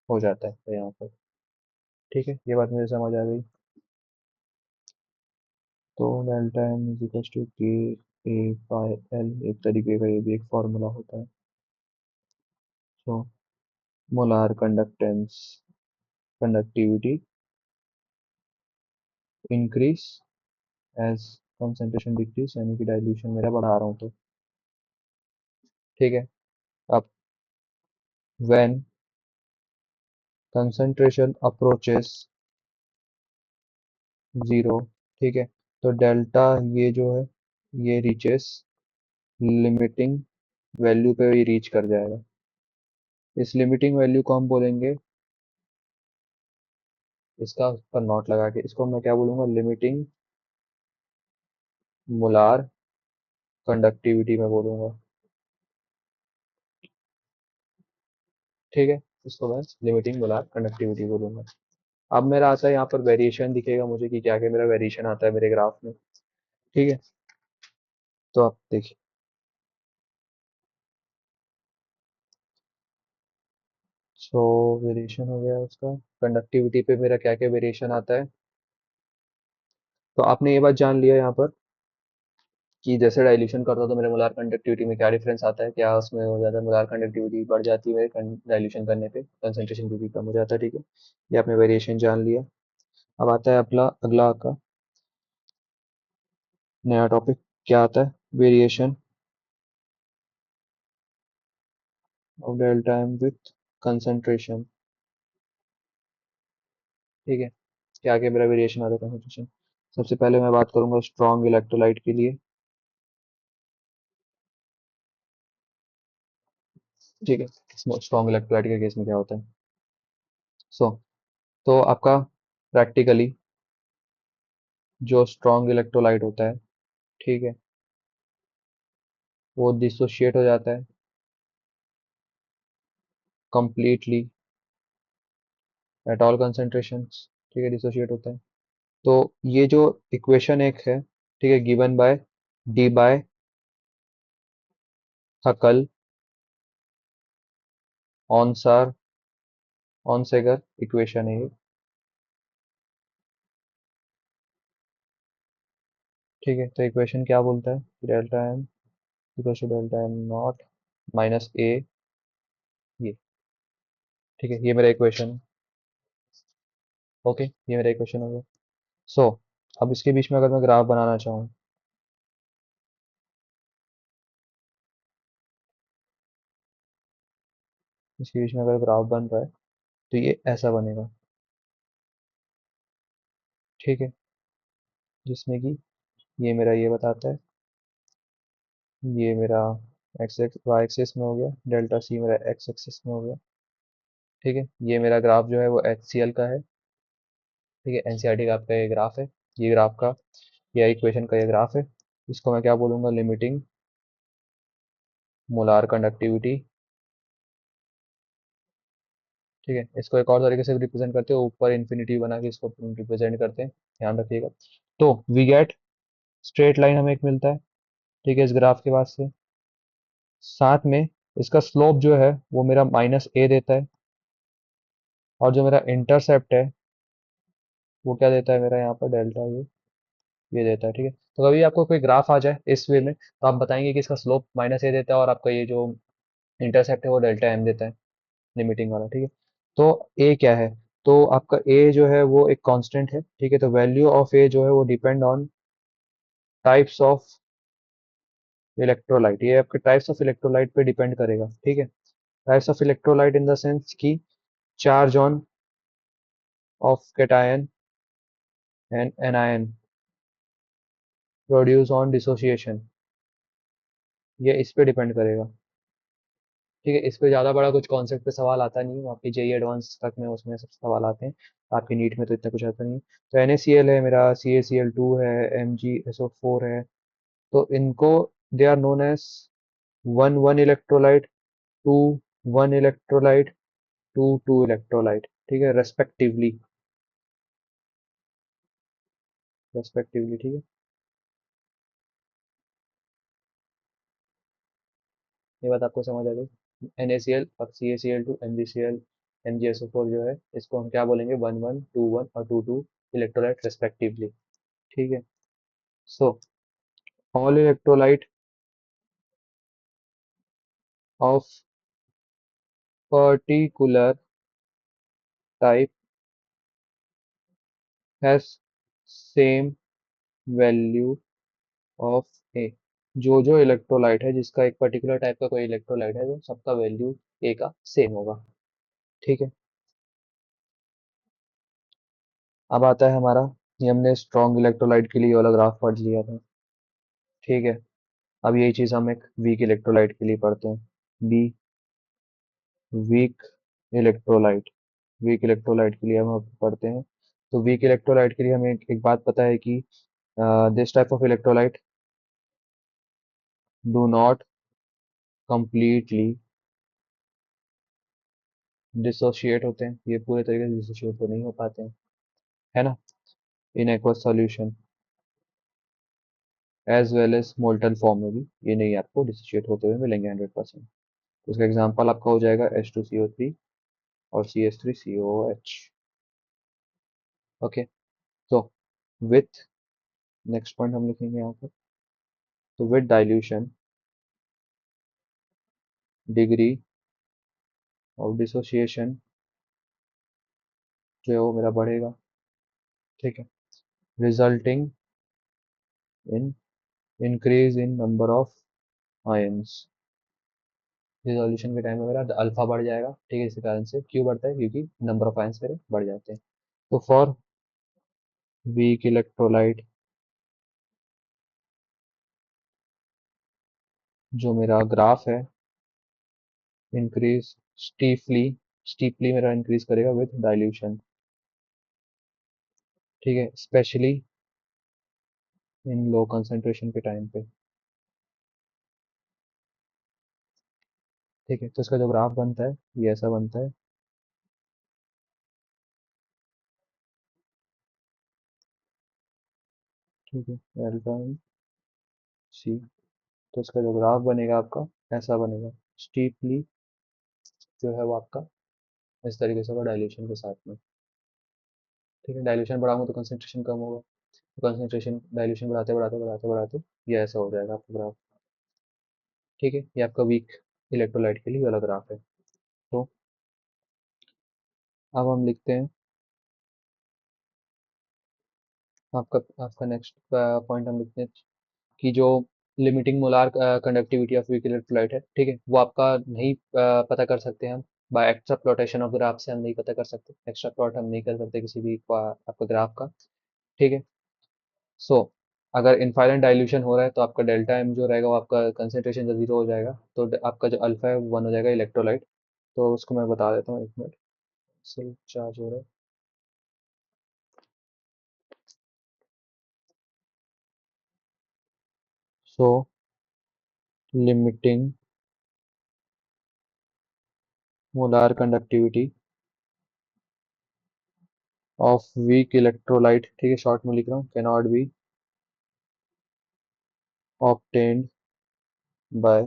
हो जाता है यहाँ पर। ठीक है, ये बात मुझे समझ आ गई। तो delta M is equal to K A by L, एक तरीके का ये भी एक फॉर्मूला होता है। So molar conductance conductivity increase as concentration decrease, यानी कि डाइल्यूशन मेरा बढ़ा रहा हूँ तो। ठीक है, अब व्हेन कंसंट्रेशन अप्रोचेस जीरो, ठीक है, तो डेल्टा ये जो है ये रीचेस लिमिटिंग वैल्यू पे ही रीच कर जाएगा। इस लिमिटिंग वैल्यू को हम बोलेंगे, इसका पर नॉट लगा के इसको मैं क्या बोलूंगा, लिमिटिंग मोलार कंडक्टिविटी में बोलूंगा। ठीक है, इसको मैं लिमिटिंग मोलार कंडक्टिविटी बोलूंगा। अब मेरा आता है यहाँ पर वेरिएशन दिखेगा मुझे कि क्या क्या मेरा वेरिएशन आता है मेरे ग्राफ में। ठीक है, तो आप देखिए। सो वेरिएशन हो गया उसका, कंडक्टिविटी पे मेरा क्या क्या वेरिएशन आता है। तो आपने ये बात जान लिया यहाँ पर कि जैसे डाइल्यूशन करता हूं तो मेरे मोलार कंडक्टिविटी में क्या डिफरेंस आता है, क्या उसमें हो जाता है, मोलार कंडक्टिविटी बढ़ जाती है डाइल्यूशन करने पे, कंसंट्रेशन भी कम हो जाता है। ठीक है, ये आपने वेरिएशन जान लिया। अब आता है अपना अगला का नया टॉपिक, क्या आता है, variation of delta M with concentration. ठीक है, क्या क्या मेरा वेरिएशन आता है कंसंट्रेशन। सबसे पहले मैं बात करूंगा स्ट्रॉन्ग इलेक्ट्रोलाइट के लिए। ठीक है, स्ट्रॉन्ग इलेक्ट्रोलाइट के केस में क्या होता है। सो तो आपका प्रैक्टिकली जो स्ट्रॉन्ग इलेक्ट्रोलाइट होता है, ठीक है, वो डिसोशिएट हो जाता है कंप्लीटली एट ऑल कंसंट्रेशंस। ठीक है, डिसोशिएट होता है। तो ये जो इक्वेशन एक है, ठीक है, गिवन बाय डी बाय थकल ऑनसार ऑनसेगर इक्वेशन है ये। ठीक है, तो इक्वेशन क्या बोलता है, delta M equal to delta M naught minus A, ये। ठीक है, ये मेरा इक्वेशन है। ओके, ये मेरा इक्वेशन हो गया। सो अब इसके बीच में अगर मैं ग्राफ बनाना चाहूँ, इसके बीच में अगर ग्राफ बन रहा है तो ये ऐसा बनेगा। ठीक है, जिसमें कि ये मेरा ये बताता है, ये मेरा एक्स एक्स वाई एक्सिस में हो गया, डेल्टा सी मेरा एक्स एक्सिस में हो गया। ठीक है, ये मेरा ग्राफ जो है वो एच सी एल का है। ठीक है, एनसीईआरटी का आपका ये ग्राफ है। ये ग्राफ का, ये इक्वेशन का ये ग्राफ है। इसको मैं क्या बोलूंगा, लिमिटिंग मोलार कंडक्टिविटी। ठीक है, इसको एक और तरीके से रिप्रेजेंट करते हैं, ऊपर इन्फिनिटी बना के इसको रिप्रेजेंट करते हैं, ध्यान रखिएगा। तो वी गेट स्ट्रेट लाइन हमें एक मिलता है। ठीक है, इस ग्राफ के बाद से साथ में इसका स्लोप जो है वो मेरा माइनस ए देता है, और जो मेरा इंटरसेप्ट है वो क्या देता है मेरा यहाँ पर, डेल्टा ये देता है। ठीक है, तो कभी आपको कोई ग्राफ आ जाए इस वे में तो आप बताएंगे कि इसका स्लोप माइनस ए देता है और आपका ये जो इंटरसेप्ट है वो डेल्टा एम देता है, लिमिटिंग वाला। ठीक है, तो ए क्या है, तो आपका ए जो है वो एक कांस्टेंट है। ठीक है, तो वैल्यू ऑफ ए जो है वो depend on types of electrolyte, ये आपके टाइप्स ऑफ इलेक्ट्रोलाइट पे डिपेंड करेगा। ठीक है, types of electrolyte in the sense की charge on of cation and anion produce on dissociation, ये इस पे डिपेंड करेगा। ठीक है, इस पे ज़्यादा बड़ा कुछ कॉन्सेप्ट पे सवाल आता नहीं है, आपकी जेई एडवांस तक में उसमें सब सवाल आते हैं, आपकी नीट में तो इतना कुछ आता नहीं है। तो NaCl है मेरा, CaCl2 है, MgSO4 है, तो इनको they are known as one one electrolyte, two one electrolyte, two two electrolyte. ठीक है, रेस्पेक्टिवली, रेस्पेक्टिवली। ठीक है, ये बात आपको समझ आ गई। NaCl और CaCl2, MgCl, MgSO4 जो है इसको हम क्या बोलेंगे, वन वन, टू वन और टू टू इलेक्ट्रोलाइट रेस्पेक्टिवली। ठीक है, सो all electrolyte of particular type has same value of A। जो इलेक्ट्रोलाइट है जिसका एक पर्टिकुलर टाइप का कोई इलेक्ट्रोलाइट है तो सबका वैल्यू ए का सेम होगा। ठीक है, अब आता है हमारा, ये हमने स्ट्रॉन्ग इलेक्ट्रोलाइट के लिए वाला ग्राफ पढ़ लिया था। ठीक है, अब यही चीज हम एक वीक इलेक्ट्रोलाइट के लिए पढ़ते हैं। Be weak electrolyte, weak electrolyte के लिए हम पढ़ते हैं। तो वीक इलेक्ट्रोलाइट के लिए हमें एक बात पता है कि this type of electrolyte do not completely dissociate होते हैं, ये पूरे तरीके से डिसोशिएट तो नहीं हो पाते हैं, है ना, in aqueous solution as well as molten form में भी ये नहीं आपको डिसोशिएट होते हुए मिलेंगे 100%। तो इसका एग्जांपल आपका हो जाएगा H2CO3 और CH3COOH। ओके, तो विथ, नेक्स्ट पॉइंट हम लिखेंगे यहाँ पर, तो with dilution degree of dissociation जो है वो मेरा बढ़ेगा। ठीक है, resulting in increase in number of ions, resolution के टाइम में मेरा अल्फा बढ़ जाएगा। ठीक है, इसी कारण से क्यों बढ़ता है, क्योंकि नंबर ऑफ आयंस मेरे बढ़ जाते हैं। तो फॉर वीक इलेक्ट्रोलाइट जो मेरा ग्राफ है इंक्रीज स्टीफली, स्टीपली मेरा इंक्रीज करेगा विद डाइल्यूशन। ठीक है, स्पेशली इन लो कंसंट्रेशन के टाइम पे। ठीक है, तो इसका जो ग्राफ बनता है ये ऐसा बनता है। ठीक है, डेल्टा सी, तो इसका जो ग्राफ बनेगा आपका ऐसा बनेगा, स्टीपली जो है वो आपका इस तरीके से होगा डाइल्यूशन के साथ में। ठीक है, डाइल्यूशन बढ़ाऊंगा तो कंसंट्रेशन कम होगा, कंसंट्रेशन डाइल्यूशन बढ़ाते बढ़ाते बढ़ाते बढ़ाते ये ऐसा हो जाएगा आपका ग्राफ। ठीक है, ये आपका वीक इलेक्ट्रोलाइट के लिए अलग ग्राफ है। तो अब हम लिखते हैं, आपका आपका नेक्स्ट पॉइंट हम लिखते हैं कि जो limiting molar conductivity of weak electrolyte है, ठीक है, वो आपका नहीं पता कर सकते हम bye extrapolation of graph से, हम नहीं पता कर सकते, एक्स्ट्रा प्लॉट हम नहीं कर सकते किसी भी आपका ग्राफ का, ठीक है। सो अगर इनफाइनाइट डाइल्यूशन हो रहा है तो आपका डेल्टा एम जो रहेगा वो आपका कंसेंट्रेशन जब जीरो हो जाएगा तो आपका जो अल्फा है वो वन हो जाएगा इलेक्ट्रोलाइट। तो उसको मैं बता देता हूँ, एक मिनट। सेल चार्ज हो रहा है। So limiting molar conductivity of weak electrolyte, ठीक है, शॉर्ट में लिख रहा हूँ, cannot be obtained by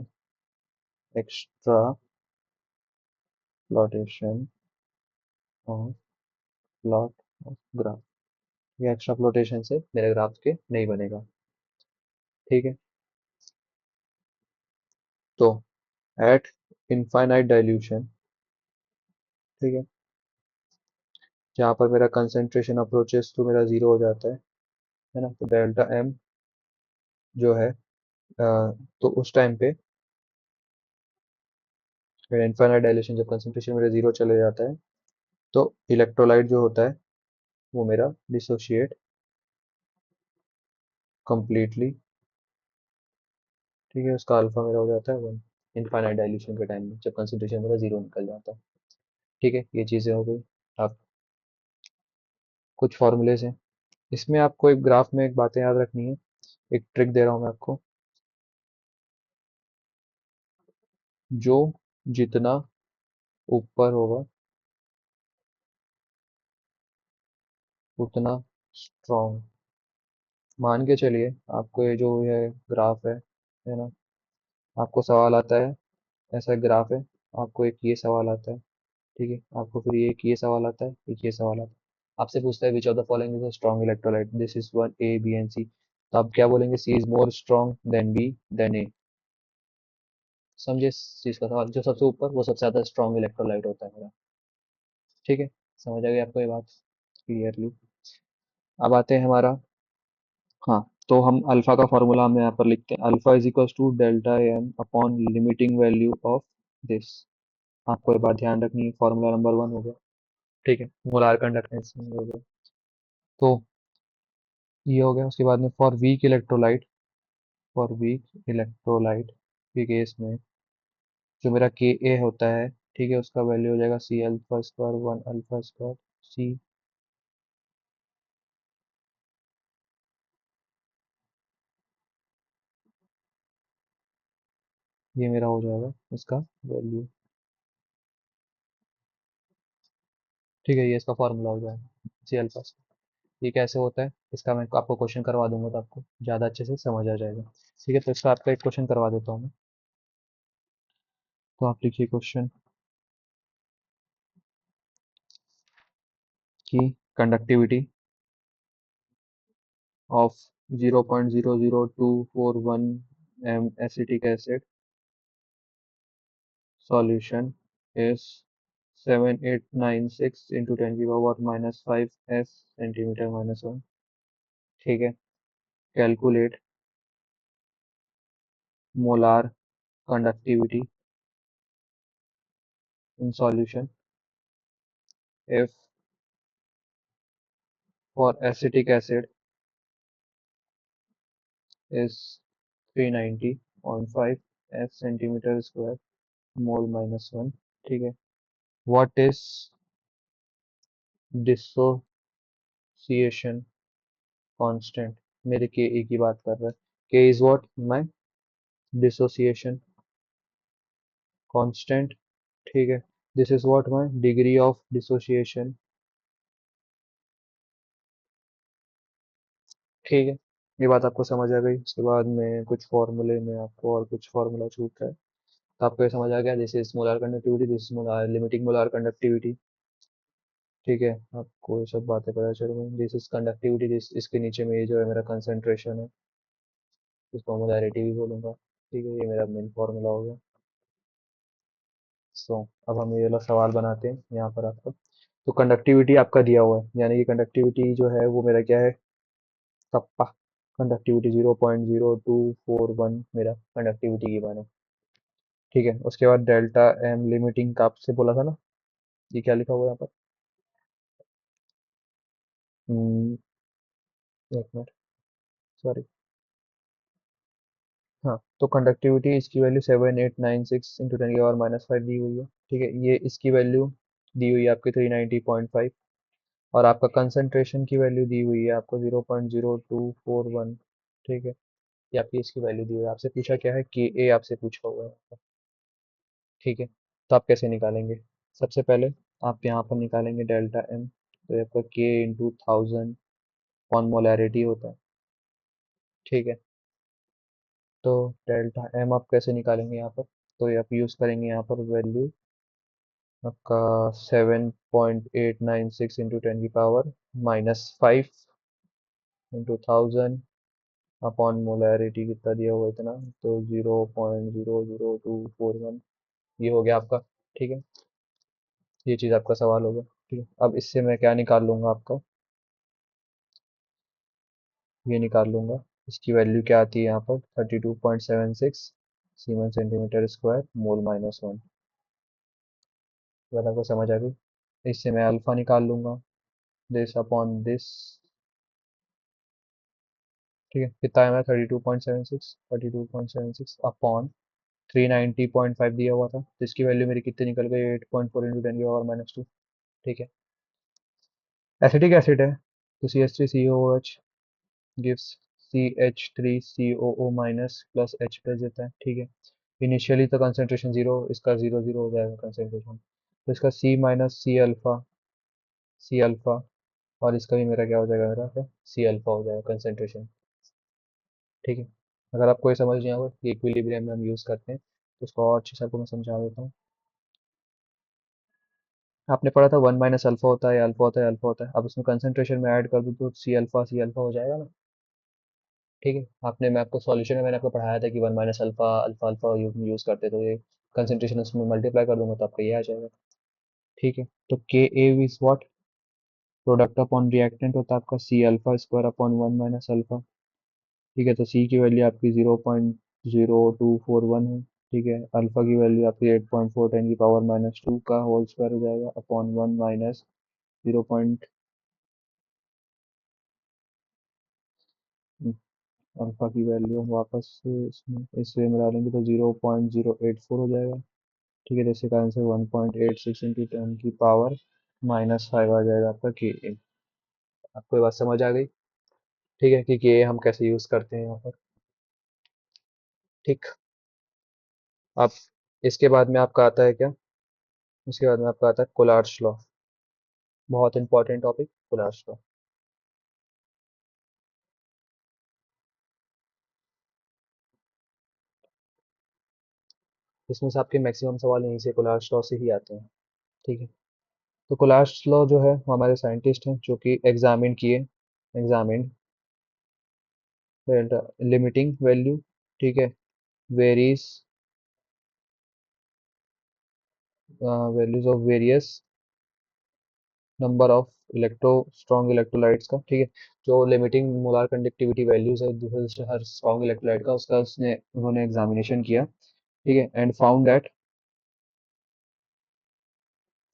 extrapolation of plot of graph. ये एक्स्ट्रा प्लॉटेशन से मेरे ग्राफ के नहीं बनेगा, ठीक है। तो एट इनफाइनाइट डाइल्यूशन, ठीक है, जहाँ पर मेरा कंसेंट्रेशन अप्रोचेस तो मेरा जीरो हो जाता है ना, तो डेल्टा एम जो है तो उस टाइम पे मेरा इनफाइनाइट डाइल्यूशन जब कंसेंट्रेशन मेरा जीरो चले जाता है तो इलेक्ट्रोलाइट जो होता है वो मेरा डिसोशिएट कंप्लीटली, ठीक है, उसका अल्फा मेरा हो जाता है वन इनफाइनाइट डाइल्यूशन के टाइम में जब कंसेंट्रेशन मेरा जीरो निकल जाता है, ठीक है। ये चीज़ें हो गई। अब कुछ फॉर्मूलेज हैं, इसमें आपको एक ग्राफ में एक बातें याद रखनी है, एक ट्रिक दे रहा हूँ मैं आपको। जो जितना ऊपर होगा उतना स्ट्रॉन्ग, मान के चलिए आपको ये जो है ग्राफ है ना, आपको सवाल आता है, ऐसा ग्राफ है, आपको एक ये सवाल आता है, ठीक है, आपको फिर ये एक ये सवाल आता है, एक ये सवाल आता है, आपसे पूछता है which of the following is a strong electrolyte, this is one A B and C, तो आप क्या बोलेंगे, C is more strong than B than A. समझे इस चीज का सवाल, जो सबसे ऊपर वो सबसे ज्यादा स्ट्रॉन्ग इलेक्ट्रोलाइट होता है मेरा, ठीक है। समझ आ गई आपको ये बात क्लियरली। अब आते हैं हमारा, हाँ, तो हम अल्फा का फॉर्मूला हम यहाँ पर लिखते हैं, alpha is equal to delta M upon limiting value of this. आपको ये बात ध्यान रखनी है, फॉर्मूला नंबर वन हो गया, ठीक है, मोलार कंडक्टेंस हो गया। तो ये हो गया, उसके बाद में फॉर वीक इलेक्ट्रोलाइट के केस में जो मेरा के ए होता है, ठीक है, उसका वैल्यू हो जाएगा C alpha square one alpha square C, ये मेरा हो जाएगा इसका वैल्यू, ठीक है, ये इसका फॉर्मूला हो जाएगा सी अल्फा। ये कैसे होता है इसका मैं आपको क्वेश्चन करवा दूंगा तो आपको ज़्यादा अच्छे से समझ आ जाएगा, ठीक है। तो इसका आपका एक क्वेश्चन करवा देता हूँ मैं। तो आप लिखिए क्वेश्चन की conductivity of 0.00241 M acetic acid solution is 7896 into 10 की पावर -5 एस सेंटीमीटर -1, ठीक है। Calculate molar conductivity in solution if for acetic acid is 390.5 S centimetre square mole -1, ठीक है। व्हाट इज डिसोसिएशन कांस्टेंट, मेरे के ए की बात कर रहा है, के is what my dissociation constant, ठीक है। This is what my degree of dissociation, ठीक है। ये बात आपको समझ आ गई, उसके बाद में कुछ फॉर्मूले में आपको और कुछ फॉर्मूला छूट रहा है, तो आपको ये समझ आ गया, this is molar conductivity, this is molar limiting molar conductivity, ठीक है। आपको ये सब बातें पता चल गई, दिस इज कंडक्टिविटी, दिस इसके नीचे में ये जो है मेरा कंसंट्रेशन है, इसको मोलैरिटी भी बोलूंगा, ठीक है, ये मेरा मेन फॉर्मूला हो गया। अब हम ये वाला सवाल बनाते हैं यहाँ पर आपका। तो कंडक्टिविटी आपका दिया हुआ है, यानी कि कंडक्टिविटी जो है वो मेरा क्या है, कप्पा। कंडक्टिविटी 0.0241 मेरा कंडक्टिविटी की माने। ठीक है, उसके बाद डेल्टा एम लिमिटिंग का आपसे बोला था ना, ये क्या लिखा हुआ है यहाँ पर? हम्म, एक मिनट, सॉरी। हाँ, तो कंडक्टिविटी इसकी वैल्यू 7896 × 10⁻⁻5 दी हुई है। ठीक है, ये इसकी वैल्यू दी हुई है आपकी 390.5। और आपका कंसंट्रेशन की वैल्यू दी हुई है आपको 0.0241। ठीक है, ये आपकी इसकी वैल्यू दी हुई है। आपसे पूछा क्या है, के ए आपसे पूछा हुआ है। ठीक है, तो आप कैसे निकालेंगे? सबसे पहले आप यहाँ पर निकालेंगे डेल्टा एम, तो ये आपका के इंटू 1000 ऑन मोलैरिटी होता है। ठीक है, तो डेल्टा एम आप कैसे निकालेंगे यहाँ पर? तो ये आप यूज़ करेंगे यहाँ पर वैल्यू आपका 7.896 × 10⁻⁻5 इंटू 1000 अपॉन मोलैरिटी कितना दिया हुआ है इतना, तो 0.00241 ये हो गया आपका। ठीक है, ये चीज़ आपका सवाल हो गया। ठीक है, अब इससे मैं क्या निकाल लूँगा आपका, ये निकाल लूँगा। इसकी वैल्यू क्या आती है यहाँ पर, 32.76 semen centimetre square mole minus one. बात आपको समझ आ गई? इससे मैं अल्फा निकाल लूँगा, दिस अपॉन दिस। ठीक है, कितना है, मैं 32.76 अपॉन 390.5 दिया हुआ था, तो इसकी वैल्यू मेरी कितनी निकल गई, 8.4 इंटू 10⁻⁻2। ठीक है, एसिटिक एसिड है, तो CH3COOH gives CH3COO minus plus H plus देता है। ठीक है, इनिशियली तो कंसंट्रेशन जीरो, इसका जीरो जीरो हो जाएगा कंसंट्रेशन, तो इसका सी अल्फा, और इसका भी मेरा क्या हो जाएगा, मेरा क्या सी अल्फा हो जाएगा कंसंट्रेशन। ठीक है, अगर आपको ये समझ नहीं आया कि इक्विलिब्रियम में हम यूज़ करते हैं, तो उसको और अच्छे से आपको मैं समझा देता हूँ। आपने पढ़ा था वन माइनस अल्फा होता है, अल्फा होता है, अल्फा होता है। अब उसमें कंसंट्रेशन में ऐड कर दूँ तो सी अल्फा हो जाएगा ना। ठीक है, मैं आपको सॉल्यूशन में मैंने आपको पढ़ाया था कि one minus alpha alpha alpha use करते, तो ये कंसंट्रेशन उसमें मल्टीप्लाई कर दूंगा तो आपका ये आ जाएगा। ठीक है, तो K A is what, product upon reactant होता है आपका C alpha square upon one minus alpha. ठीक है, तो सी की वैल्यू आपकी 0.0241 है। ठीक है, अल्फा की वैल्यू आपकी 8.4 × 10⁻⁻2 का होल स्क्वायर हो जाएगा अपॉन वन माइनस 0. अल्फा की वैल्यू वापस से इसमें इस वे में डालेंगे तो 0.084 हो जाएगा। ठीक है, तो इसके कारण से 1.86 इंटू 10⁻⁻5 आ जाएगा आपका के ए। आपको ये बात समझ आ गई? ठीक है, कि के ए हम कैसे यूज़ करते हैं यहाँ पर। ठीक, अब इसके बाद में आपका आता है क्या, उसके बाद में आपका आता है कोलार्ड्स लॉ। बहुत इंपॉर्टेंट टॉपिक, कोलार्ड्स लॉ। इसमें से आपके मैक्सिमम सवाल यहीं से कोलार्ड्स लॉ से ही आते हैं। ठीक है, तो कोलार्ड्स लॉ जो है वो हमारे साइंटिस्ट हैं जो कि एग्जामिन लिमिटिंग वैल्यू, ठीक है, varies values of various number of strong electrolytes का। ठीक है, जो लिमिटिंग मोलार कंडक्टिविटी वैल्यूज है हर स्ट्रॉन्ग इलेक्ट्रोलाइट का, उसका उन्होंने एग्जामिनेशन किया। ठीक है, and found that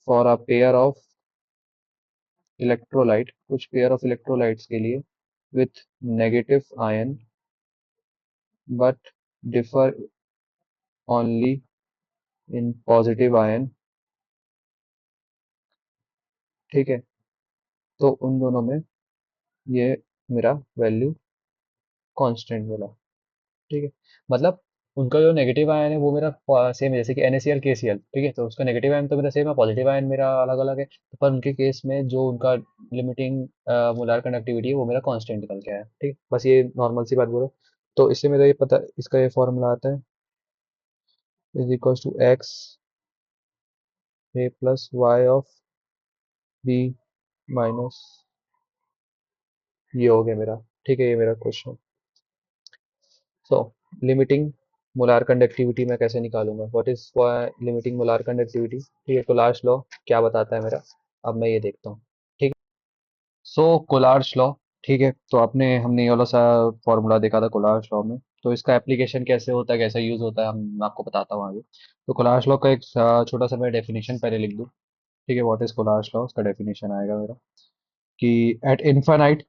for a pair of electrolyte, कुछ पेयर ऑफ इलेक्ट्रोलाइट्स के लिए with negative ion but differ only in positive ion. ठीक है, तो उन दोनों में ये मेरा वैल्यू कांस्टेंट मिला। ठीक है, मतलब उनका जो नेगेटिव आयन है वो मेरा सेम है, जैसे कि NaCl KCl। ठीक है, तो उसका नेगेटिव आयन तो मेरा सेम है, पॉजिटिव आयन मेरा अलग अलग है, तो पर उनके केस में जो उनका लिमिटिंग मोलार कंडक्टिविटी है वो मेरा कांस्टेंट निकल के आया। ठीक है, बस ये नॉर्मल सी बात बोलो। तो इससे मेरा ये पता, इसका ये फॉर्मूला आता है, is equals to X A plus Y of B minus, ये हो गया मेरा। ठीक है, ये मेरा question. So limiting molar conductivity मैं कैसे निकालूंगा, what is limiting molar conductivity. ठीक है, कोलार्स लॉ क्या बताता है मेरा, अब मैं ये देखता हूँ। ठीक। सो कोलार्स लॉ। ठीक है, तो आपने हमने ये वाला सा फॉर्मूला देखा था कोलार्स लॉ में, तो इसका एप्लीकेशन कैसे होता है, कैसे यूज होता है, हम मैं आपको बताता हूँ आगे। तो कोलार्स लॉ का एक छोटा सा मैं डेफिनेशन पहले लिख दूँ। ठीक है, व्हाट इज कोलार्स लॉ, उसका डेफिनेशन आएगा मेरा कि एट इनफाइनाइट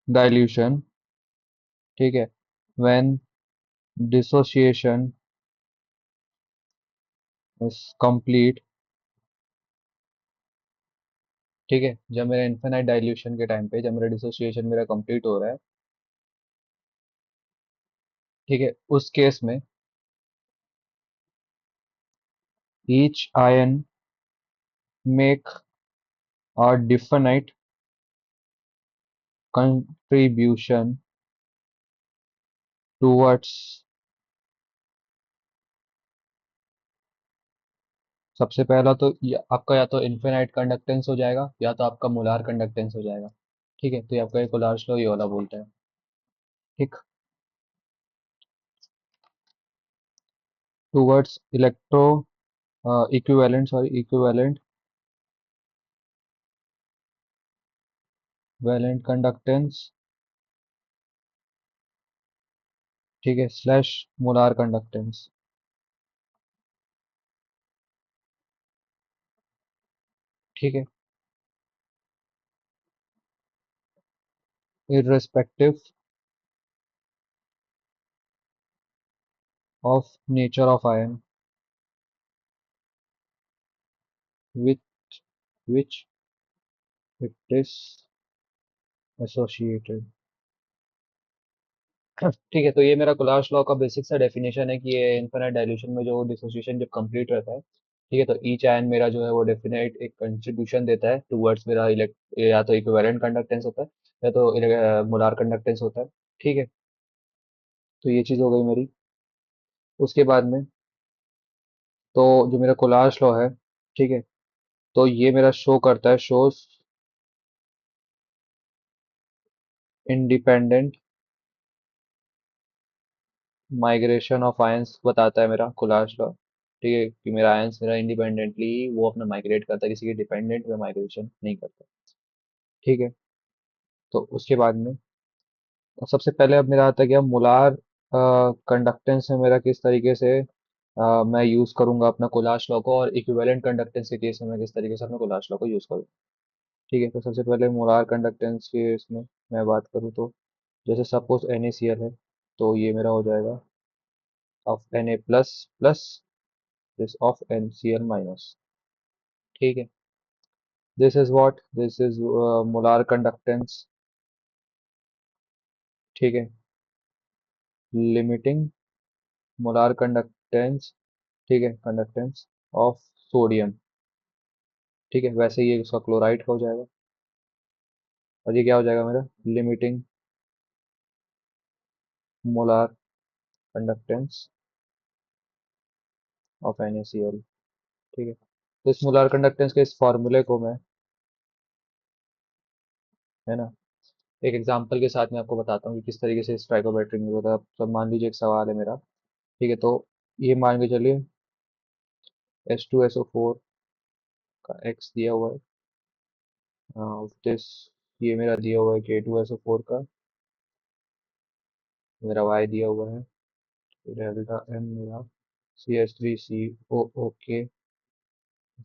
डाइल्यूशन, ठीक है, व्हेन डिसोसिएशन इज कंप्लीट। ठीक है, जब मेरा इनफाइनाइट डाइल्यूशन के टाइम पे, जब मेरा डिसोसिएशन मेरा कंप्लीट हो रहा है, ठीक है, उस केस में each ion make a definite contribution towards. सबसे पहला तो आपका या तो इनफिनाइट कंडक्टेंस हो जाएगा या तो आपका मोलार कंडक्टेंस हो जाएगा। ठीक है, तो ये आपका एक कोलार्स लॉ ये वाला बोलता है। ठीक। Towards electro equivalent, sorry equivalent valent conductance. ठीक है, स्लैश मोलार कंडक्टेंस। ठीक है, irrespective of nature of ion with which it is associated। ठीक है, तो ये मेरा कोलार्स लॉ का बेसिक सा डेफिनेशन है कि ये इनफिनाइट डाइल्यूशन में जो डिसोसिएशन जब कंप्लीट रहता है, ठीक है, तो ईच आयन मेरा जो है वो डेफिनेट एक कंट्रीब्यूशन देता है टूवर्ड्स मेरा इलेक्ट, या तो इक्विवेलेंट कंडक्टेंस होता है या तो मोलार कंडक्टेंस होता है। ठीक है, तो ये चीज़ हो गई मेरी। उसके बाद में तो जो मेरा कोलार्स लॉ है, ठीक है, तो ये मेरा शो करता है, shows independent migration of ions, बताता है मेरा कोलार्स लॉ। ठीक है, कि मेरा आयंस मेरा इंडिपेंडेंटली वो अपना माइग्रेट करता है, किसी के डिपेंडेंट में माइग्रेशन नहीं करता। ठीक है, तो उसके बाद में सबसे पहले अब मेरा आता है कि अब मोलार कंडक्टेंस में मेरा किस तरीके से मैं यूज करूंगा अपना कोलार्स लॉ को, और इक्विवेलेंट कंडक्टेंस के केस में मैं किस तरीके से अपना कोलार्स लॉ को यूज करूँ। ठीक है, तो सबसे पहले मोलार कंडक्टेंस के इसमें मैं बात करूँ तो जैसे सपोज NaCl है, तो ये मेरा हो जाएगा of Na plus plus this of NCl minus. ठीक है, this is what, this is molar conductance. ठीक है, लिमिटिंग मोलार कंडक्टेंस। ठीक है, कंडक्टेंस ऑफ सोडियम। ठीक है, वैसे ही ये उसका क्लोराइड का हो जाएगा, और ये क्या हो जाएगा मेरा, limiting molar conductance of NaCl। ठीक है, तो इस मोलार कंडक्टेंस के इस फॉर्मूले को मैं, है ना, एक एग्जांपल के साथ मैं आपको बताता हूँ कि किस तरीके से स्ट्राइकोमेट्री में होता है। तो मान लीजिए एक सवाल है मेरा। ठीक है, तो ये मान के चलिए H2SO4 का X दिया हुआ है, दिस ये मेरा दिया हुआ है K2SO4 का, मेरा Y दिया हुआ है, डेल्टा M मेरा CH3COO के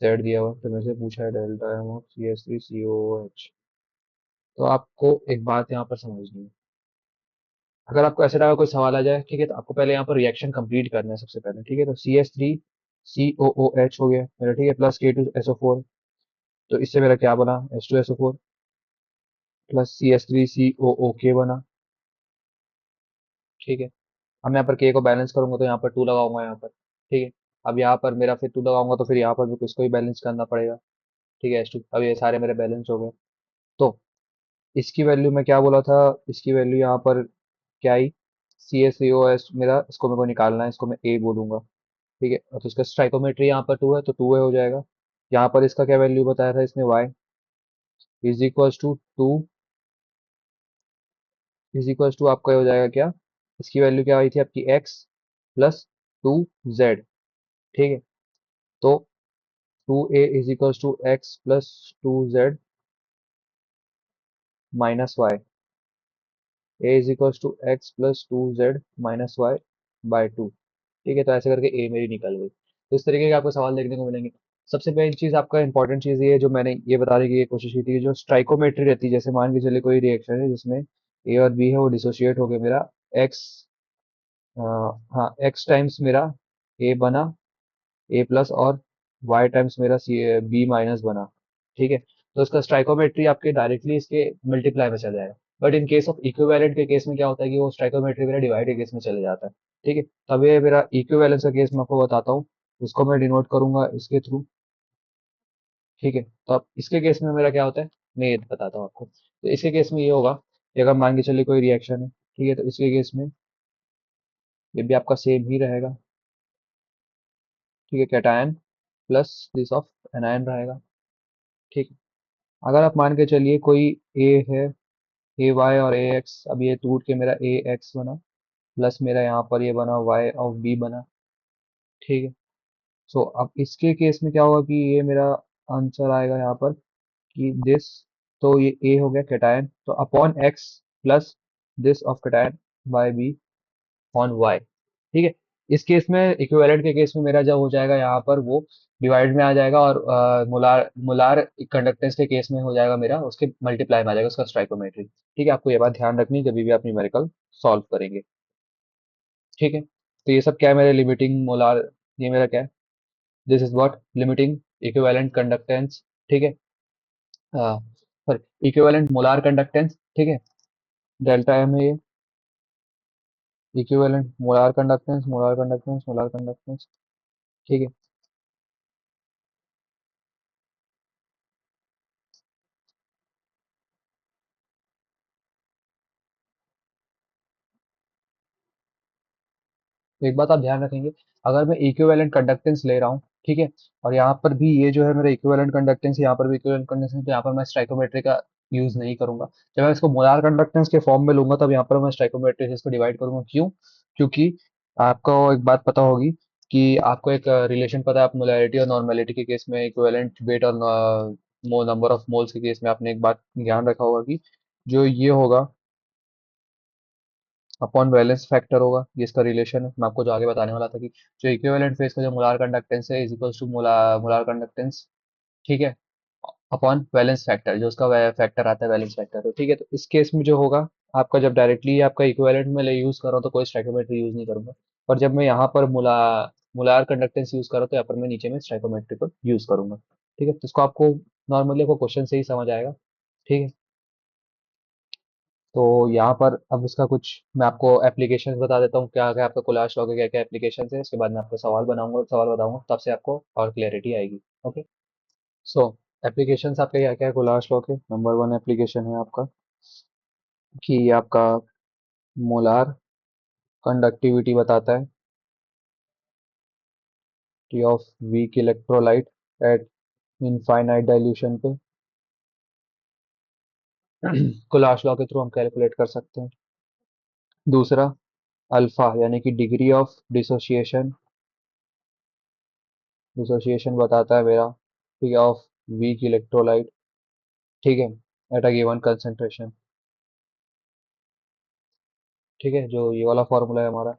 Z दिया हुआ है, तो मेरे से पूछा है डेल्टा M ऑफ CH3COOH। तो आपको एक बात यहाँ पर समझनी है, अगर आपको ऐसे तरह का कोई सवाल आ जाए, ठीक है, तो आपको पहले यहाँ पर रिएक्शन कंप्लीट करना है सबसे पहले। ठीक है, तो CH3COOH हो गया मेरा, ठीक है, प्लस K2SO4, तो इससे मेरा क्या बना, H2SO4 प्लस CH3COO के बना। ठीक है, अब मैं यहाँ पर के को बैलेंस करूंगा तो यहाँ पर टू लगाऊंगा यहाँ पर। ठीक है, अब यहाँ पर मेरा फिर टू लगाऊंगा तो फिर यहाँ पर भी इसको ही बैलेंस करना पड़ेगा। ठीक है, H2, अब ये सारे मेरे बैलेंस हो गए। तो इसकी वैल्यू मैं क्या बोला था, इसकी वैल्यू यहाँ पर क्या आई, CaCOS मेरा, इसको मेरे को निकालना है, इसको मैं A बोलूंगा। ठीक है, और तो इसका स्ट्राइकोमेट्री यहाँ पर 2 है तो 2 हो जाएगा। यहाँ पर इसका क्या वैल्यू बताया था इसने, y is equals to 2 is equal to आपका हो जाएगा क्या, इसकी वैल्यू क्या आई थी आपकी एक्स प्लस टू जेड। ठीक है, तो two A is equal to X plus two Z minus Y, A is equal to X plus two Z minus Y by two. ठीक है, तो ऐसे करके ए मेरी निकल गई। तो इस तरीके के आपको सवाल देखने को मिलेंगे। सबसे पहली चीज आपका इंपॉर्टेंट चीज ये है जो मैंने ये बताने की ये कोशिश की थी, जो स्ट्राइकोमेट्री रहती है, जैसे मान के चलिए कोई रिएक्शन है जिसमें ए और बी है, वो डिसोशिएट हो गया मेरा एक्स, हाँ एक्स टाइम्स मेरा ए बना, ए प्लस और वाई टाइम्स मेरा सी बी माइनस बना। ठीक है, तो इसका स्ट्राइकोमेट्री आपके डायरेक्टली इसके मल्टीप्लाई में चल जाएगा। But in case of equivalent के केस में क्या होता है कि वो स्ट्राइकोमेट्री मेरा डिवाइड के केस में चले जाता है। ठीक है, तब ये मेरा इक्विवेलेंस का केस मैं आपको बताता हूँ, उसको मैं डिनोट करूंगा इसके थ्रू। ठीक है, तो अब इसके केस में मेरा क्या होता है, मैं ये बताता हूँ आपको। तो इसके केस में ये होगा कि अगर मान के चलिए कोई रिएक्शन है, ठीक है, तो इसके केस में ये भी आपका सेम ही रहेगा। ठीक है, cation plus this of anion रहेगा। ठीक है, अगर आप मान के चलिए कोई ए है, ए वाई और ए एक्स, अब ये टूट के मेरा ए एक्स बना, प्लस मेरा यहाँ पर ये बना वाई ऑफ बी बना। ठीक है, सो अब इसके केस में क्या होगा कि ये मेरा आंसर आएगा यहाँ पर कि दिस, तो ये ए हो गया कैटायन, तो upon X plus this of cation by B on Y. ठीक है, इस केस में इक्विवेलेंट के केस में मेरा जब हो जाएगा यहाँ पर वो डिवाइड में आ जाएगा, और मोलार मोलार कंडक्टेंस के केस में हो जाएगा मेरा उसके मल्टीप्लाई में आ जाएगा उसका स्ट्राइकोमेट्री। ठीक है, आपको ये बात ध्यान रखनी है जब भी आप न्यूमेरिकल सॉल्व करेंगे। ठीक है, तो ये सब क्या है मेरे लिमिटिंग मोलार, ये मेरा क्या है, this is what limiting equivalent conductance. ठीक है, सॉरी इक्विवेलेंट मोलार कंडक्टेंस। ठीक है, डेल्टा एम है ये equivalent molar conductance, molar conductance, molar conductance. ठीक है, तो एक बात आप ध्यान रखेंगे, अगर मैं इक्विवेलेंट कंडक्टेंस ले रहा हूँ, ठीक है, और यहाँ पर भी ये जो है मेरा इक्विवेलेंट कंडक्टेंस, यहाँ पर भी इक्विवेलेंट कंडक्टेंस, तो यहाँ पर मैं स्टाइकोमेट्री का यूज नहीं करूंगा। जब मैं इसको मोलार कंडक्टेंस के फॉर्म में लूंगा तब यहाँ पर मैं स्टाइकोमेट्री से इसको डिवाइड करूंगा। क्यों? क्योंकि आपको एक बात पता होगी कि आपको एक रिलेशन पता है, आप मोलैरिटी और नॉर्मेलिटी के केस में, इक्विवेलेंट वेट और नंबर ऑफ मोल्स के केस में आपने एक बात ध्यान रखा होगा कि जो ये होगा अपॉन वैलेंस फैक्टर होगा, ये इसका रिलेशन है। मैं आपको जो आगे बताने वाला था कि जो इक्विवेलेंट फेस का जो मोलार कंडक्टेंस है is equals to molar conductance, ठीक है, अपॉन वैलेंस फैक्टर, जो उसका फैक्टर आता है वैलेंस फैक्टर। तो ठीक है, तो इस केस में जो होगा आपका, जब डायरेक्टली आपका इक्विवेलेंट में यूज कर रहा हूँ तो कोई स्टाइकोमेट्री यूज नहीं करूंगा, पर जब मैं यहाँ पर मोलार कंडक्टेंस यूज कर रहा हूँ तो यहाँ पर मैं नीचे में स्टाइकोमेट्री को यूज करूंगा। ठीक है, तो इसको आपको नॉर्मली आपको क्वेश्चन से ही समझ आएगा। ठीक है, तो यहाँ पर अब इसका कुछ मैं आपको एप्लीकेशंस बता देता हूँ, क्या क्या आपका कोलाज लॉ के क्या क्या एप्लीकेशंस है, उसके बाद मैं आपको सवाल बनाऊंगा, सवाल बताऊंगा, तब से आपको और क्लियरिटी आएगी। ओके, सो एप्लीकेशंस आपके क्या क्या है कोलाज लॉ के। नंबर वन एप्लीकेशन है आपका कि ये आपका मोलार कंडक्टिविटी बताता है T of weak electrolyte eight infinite dilution पे। कोलाज लॉ के थ्रू हम कैलकुलेट कर सकते हैं। दूसरा, अल्फा यानी कि डिग्री ऑफ डिसोसिएशन, डिसोसिएशन बताता है मेरा, ठीक है, ऑफ वीक इलेक्ट्रोलाइट, ठीक है, एट अ गिवन कंसंट्रेशन। ठीक है, जो ये वाला फॉर्मूला है हमारा।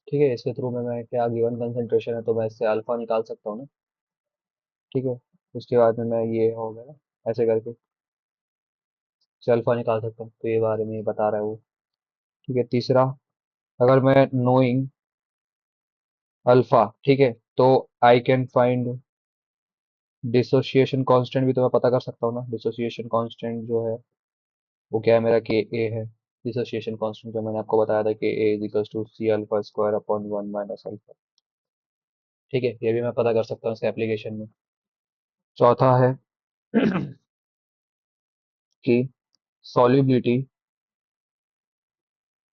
ठीक है, इसके थ्रू में मैं क्या गिवन कंसंट्रेशन है तो मैं इससे अल्फा निकाल सकता हूँ ना। ठीक है, उसके बाद में मैं ये हो गया ऐसे करके इससे अल्फा निकाल सकता हूँ, तो ये बारे में ये बता रहा है वो। ठीक है, तीसरा, अगर मैं नोइंग अल्फा, ठीक है, तो I can find dissociation constant भी तो मैं पता कर सकता हूँ ना। डिसोसिएशन कांस्टेंट जो है वो क्या है मेरा, के ए है। डिसोसिएशन कांस्टेंट जो मैंने आपको बताया था, K A is equals to C alpha square upon one minus alpha. ठीक है, ये भी मैं पता कर सकता हूँ इसके एप्लीकेशन में। चौथा है कि solubility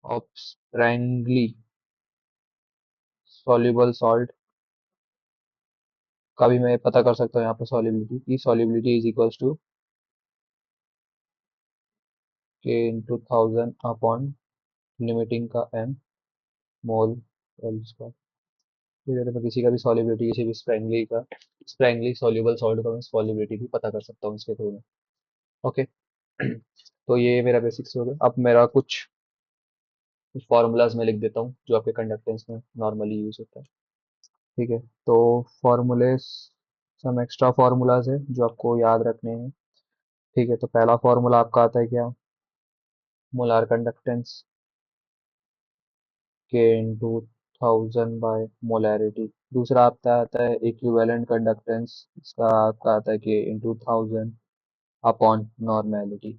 of strangely soluble salt का भी मैं पता कर सकता हूँ यहाँ पर सॉल्युबिलिटी की solubility is equals to K into 1000 upon limiting का एम मोल एल स्क्वायर। फिर अगर मैं किसी का भी सॉल्युबिलिटी किसी भी स्प्रैंगली सॉल्युबल सॉल्ट का मैं सॉल्युबिलिटी भी पता कर सकता हूँ इसके थ्रू में। ओके। तो ये मेरा बेसिक्स हो गया। अब मेरा कुछ फार्मूलाज में लिख देता हूँ जो आपके कंडक्टेंस में नॉर्मली यूज होता है। ठीक है। तो फॉर्मूले सम एक्स्ट्रा फार्मूलाज है जो आपको याद रखने हैं। ठीक है। तो पहला फार्मूला आपका आता है क्या, मोलार कंडक्टेंस के इंटू 1000 बाय मोलैरिटी। दूसरा आपका आता है इक्विवेलेंट कंडक्टेंस, इसका आपका आता है के इंटू 1000 अपॉन नॉर्मेलिटी।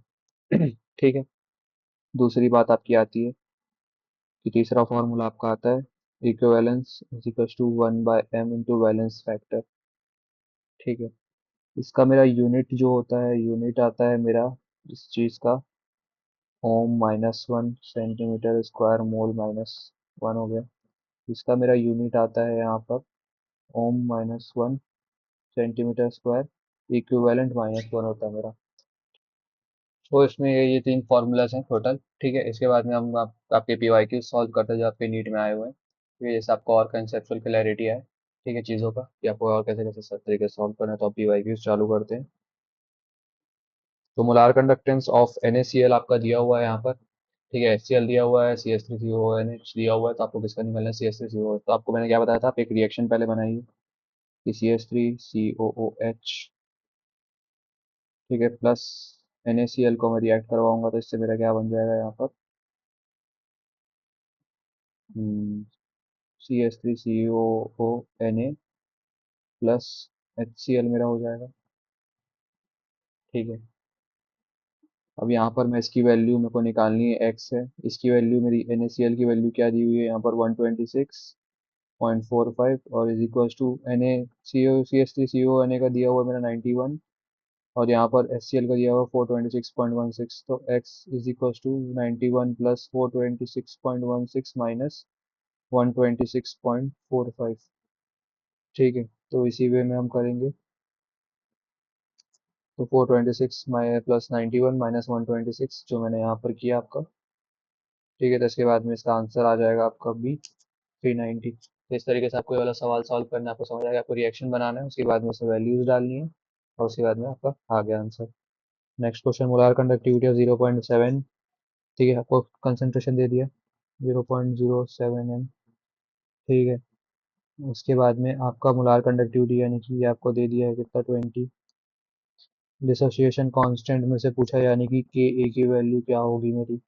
ठीक है। दूसरी बात आपकी आती है कि तीसरा फॉर्मूला आपका आता है equivalence is equal to 1 by M into valence factor. ठीक है। इसका मेरा यूनिट जो होता है, यूनिट आता है मेरा इस चीज़ का ओम -1 सेंटीमीटर स्क्वायर मोल -1 हो गया। इसका मेरा यूनिट आता है यहाँ पर ओम -1 सेंटीमीटर स्क्वायर इक्विवेलेंट -1 होता है मेरा। तो इसमें ये तीन फार्मूलाज हैं टोटल। ठीक है। इसके बाद में हम आपके पीवाईक्यू सॉल्व करते हैं जो आपके नीट में आए हुए हैं। ठीक है। जैसे आपको और कंसेप्चुअल क्लैरिटी है, ठीक है, चीज़ों का कि आपको और कैसे कैसे सब तरीके से सॉल्व करना है, तो आप पीवाईक्यू चालू करते हैं। तो मोलार कंडक्टेंस ऑफ NaCl आपका दिया हुआ है यहाँ पर। ठीक है। HCl दिया हुआ है, CH3COONH दिया हुआ है, तो आपको किसका निकालना है, CH3COOH। तो आपको मैंने क्या बताया था, आप एक रिएक्शन पहले बनाइए कि CH3COOH, ठीक है, प्लस NaCl को मैं रिएक्ट करवाऊंगा तो इससे मेरा क्या बन जाएगा यहाँ पर, CH3COONA प्लस HCl मेरा हो जाएगा। ठीक है। अब यहाँ पर मैं इसकी वैल्यू मेरे को निकालनी है, x है, इसकी वैल्यू मेरी NaCl की वैल्यू क्या दी हुई है यहाँ पर 126.45 और इज इक्वल टू CH3CONA का दिया हुआ है मेरा 91 और यहाँ पर HCl का दिया हुआ 426.16। तो x is equal to 91 plus 426.16 minus 126.45। ठीक है। तो इसी वे में हम करेंगे। तो 426 प्लस 91 माइनस 126 जो मैंने यहाँ पर किया आपका। ठीक है। तो इसके बाद में इसका आंसर आ जाएगा आपका बी 390। तो इस तरीके से आपको ये वाला सवाल सॉल्व करना है, आपको समझ आएगा, आपको रिएक्शन बनाना है, उसके बाद में उसमें वैल्यूज डालनी है और उसके बाद में आपका आ गया answer. Next question, molar conductivity of 0.7। ठीक है। आपको कंसंट्रेशन दे दिया 0.07 m। ठीक है। उसके बाद में आपका मोलार कंडक्टिविटी यानी कि ये आपको दे दिया है कितना, 20। डिसोसिएशन कांस्टेंट में से पूछा यानी कि Ka की वैल्यू क्या होगी मेरी।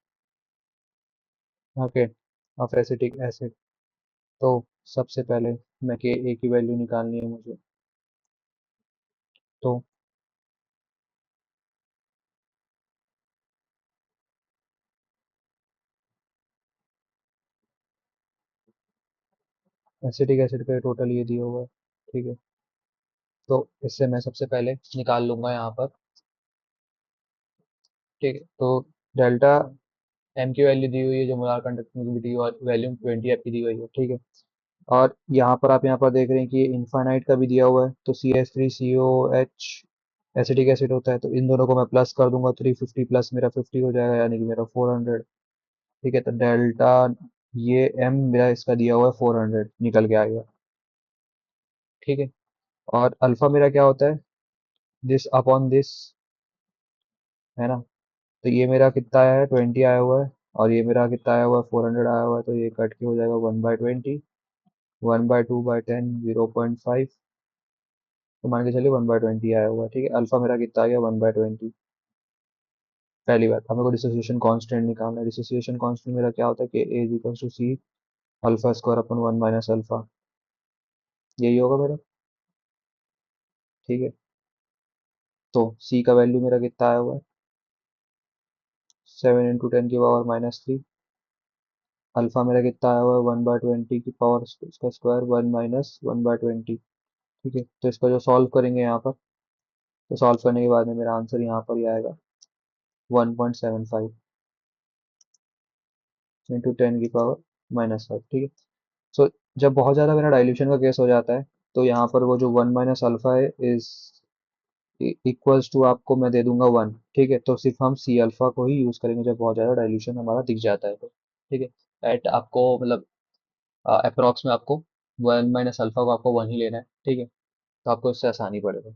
ओके। Of acetic acid. तो सबसे पहले मैं Ka की वैल्यू निकालनी है मुझे। तो एसिटिक एसिड का टोटल ये दिया हुआ है। ठीक है। तो इससे मैं सबसे पहले निकाल लूंगा यहाँ पर। ठीक है। तो डेल्टा एम की वैल्यू दी हुई है, जो मोलार कंडक्टिविटी वैल्यू 20 आपकी दी हुई है। ठीक है। और यहाँ पर आप यहाँ पर देख रहे हैं कि इनफाइनाइट का भी दिया हुआ है, तो CH3COH एसिटिक एसिड होता है, तो इन दोनों को मैं प्लस कर दूंगा, 350 प्लस मेरा 50 हो जाएगा यानी कि मेरा 400। ठीक है। तो डेल्टा ये एम मेरा इसका दिया हुआ है 400 निकल के आ गया। ठीक है। और अल्फा मेरा क्या होता है, दिस अपॉन दिस, है ना। तो ये मेरा कितना आया है, 20 आया हुआ है और ये मेरा कितना आया हुआ है, 400 आया हुआ है, तो ये कट के हो जाएगा 1/20, 1/2/10, 0.5। तो मान के चलिए 1/20 आया हुआ है। ठीक है। अल्फा मेरा कितना आ गया, 1/20। पहली बात, हमें को डिसोसिएशन कांस्टेंट निकालना है। डिसोसिएशन कांस्टेंट मेरा क्या होता है कि A is equal to C alpha square upon 1 minus alpha, यही होगा मेरा। ठीक है। तो सी का वैल्यू मेरा कितना आया हुआ है, 7 × 10⁻³ अल्फा मेरा कितना आया हुआ है, 1/20 की पावर इसका स्क्वायर 1 माइनस 1/20। ठीक है। तो इसका जो सॉल्व करेंगे यहाँ पर, तो सॉल्व करने के बाद में मेरा आंसर यहाँ पर ही आएगा 1.75 इंटू 10⁻⁻5। ठीक है। सो जब बहुत ज़्यादा मेरा डाइल्यूशन का केस हो जाता है, तो यहाँ पर वो जो 1 - अल्फा है इज इक्वल्स टू आपको मैं दे दूंगा 1। ठीक है, तो सिर्फ हम सी अल्फा को ही यूज करेंगे जब बहुत ज्यादा डाइल्यूशन हमारा दिख जाता है तो। ठीक है, एट आपको मतलब अप्रोक्स में आपको 1 - अल्फा को आपको 1 ही लेना है। ठीक है, तो आपको इससे आसानी पड़ेगा।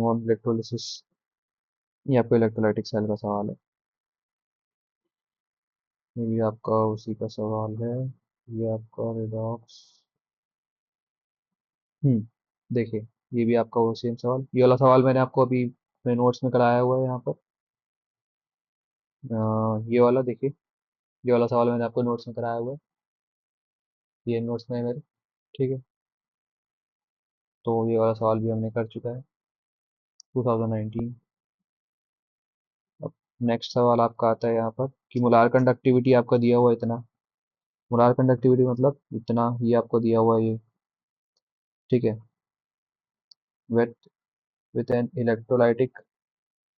और इलेक्ट्रोलिसिस, ये आपको इलेक्ट्रोलाइटिक सेल का सवाल है। ये भी आपका उसी का सवाल है। ये आपका रिडॉक्स। देखिए, ये भी आपका वो सेम सवाल, ये वाला सवाल मैंने आपको अभी अपने नोट्स में कराया हुआ है यहाँ पर। ये वाला देखिए, ये वाला सवाल मैंने आपको नोट्स में कराया हुआ है, ये नोट्स में है मेरे। ठीक है, तो ये वाला सवाल भी हमने कर चुका है 2019। अब नेक्स्ट सवाल आपका आता है यहाँ पर कि मोलार कंडक्टिविटी आपका दिया हुआ है इतना। मोलार कंडक्टिविटी मतलब इतना, ये आपको दिया हुआ है ये। ठीक है, with with an electrolytic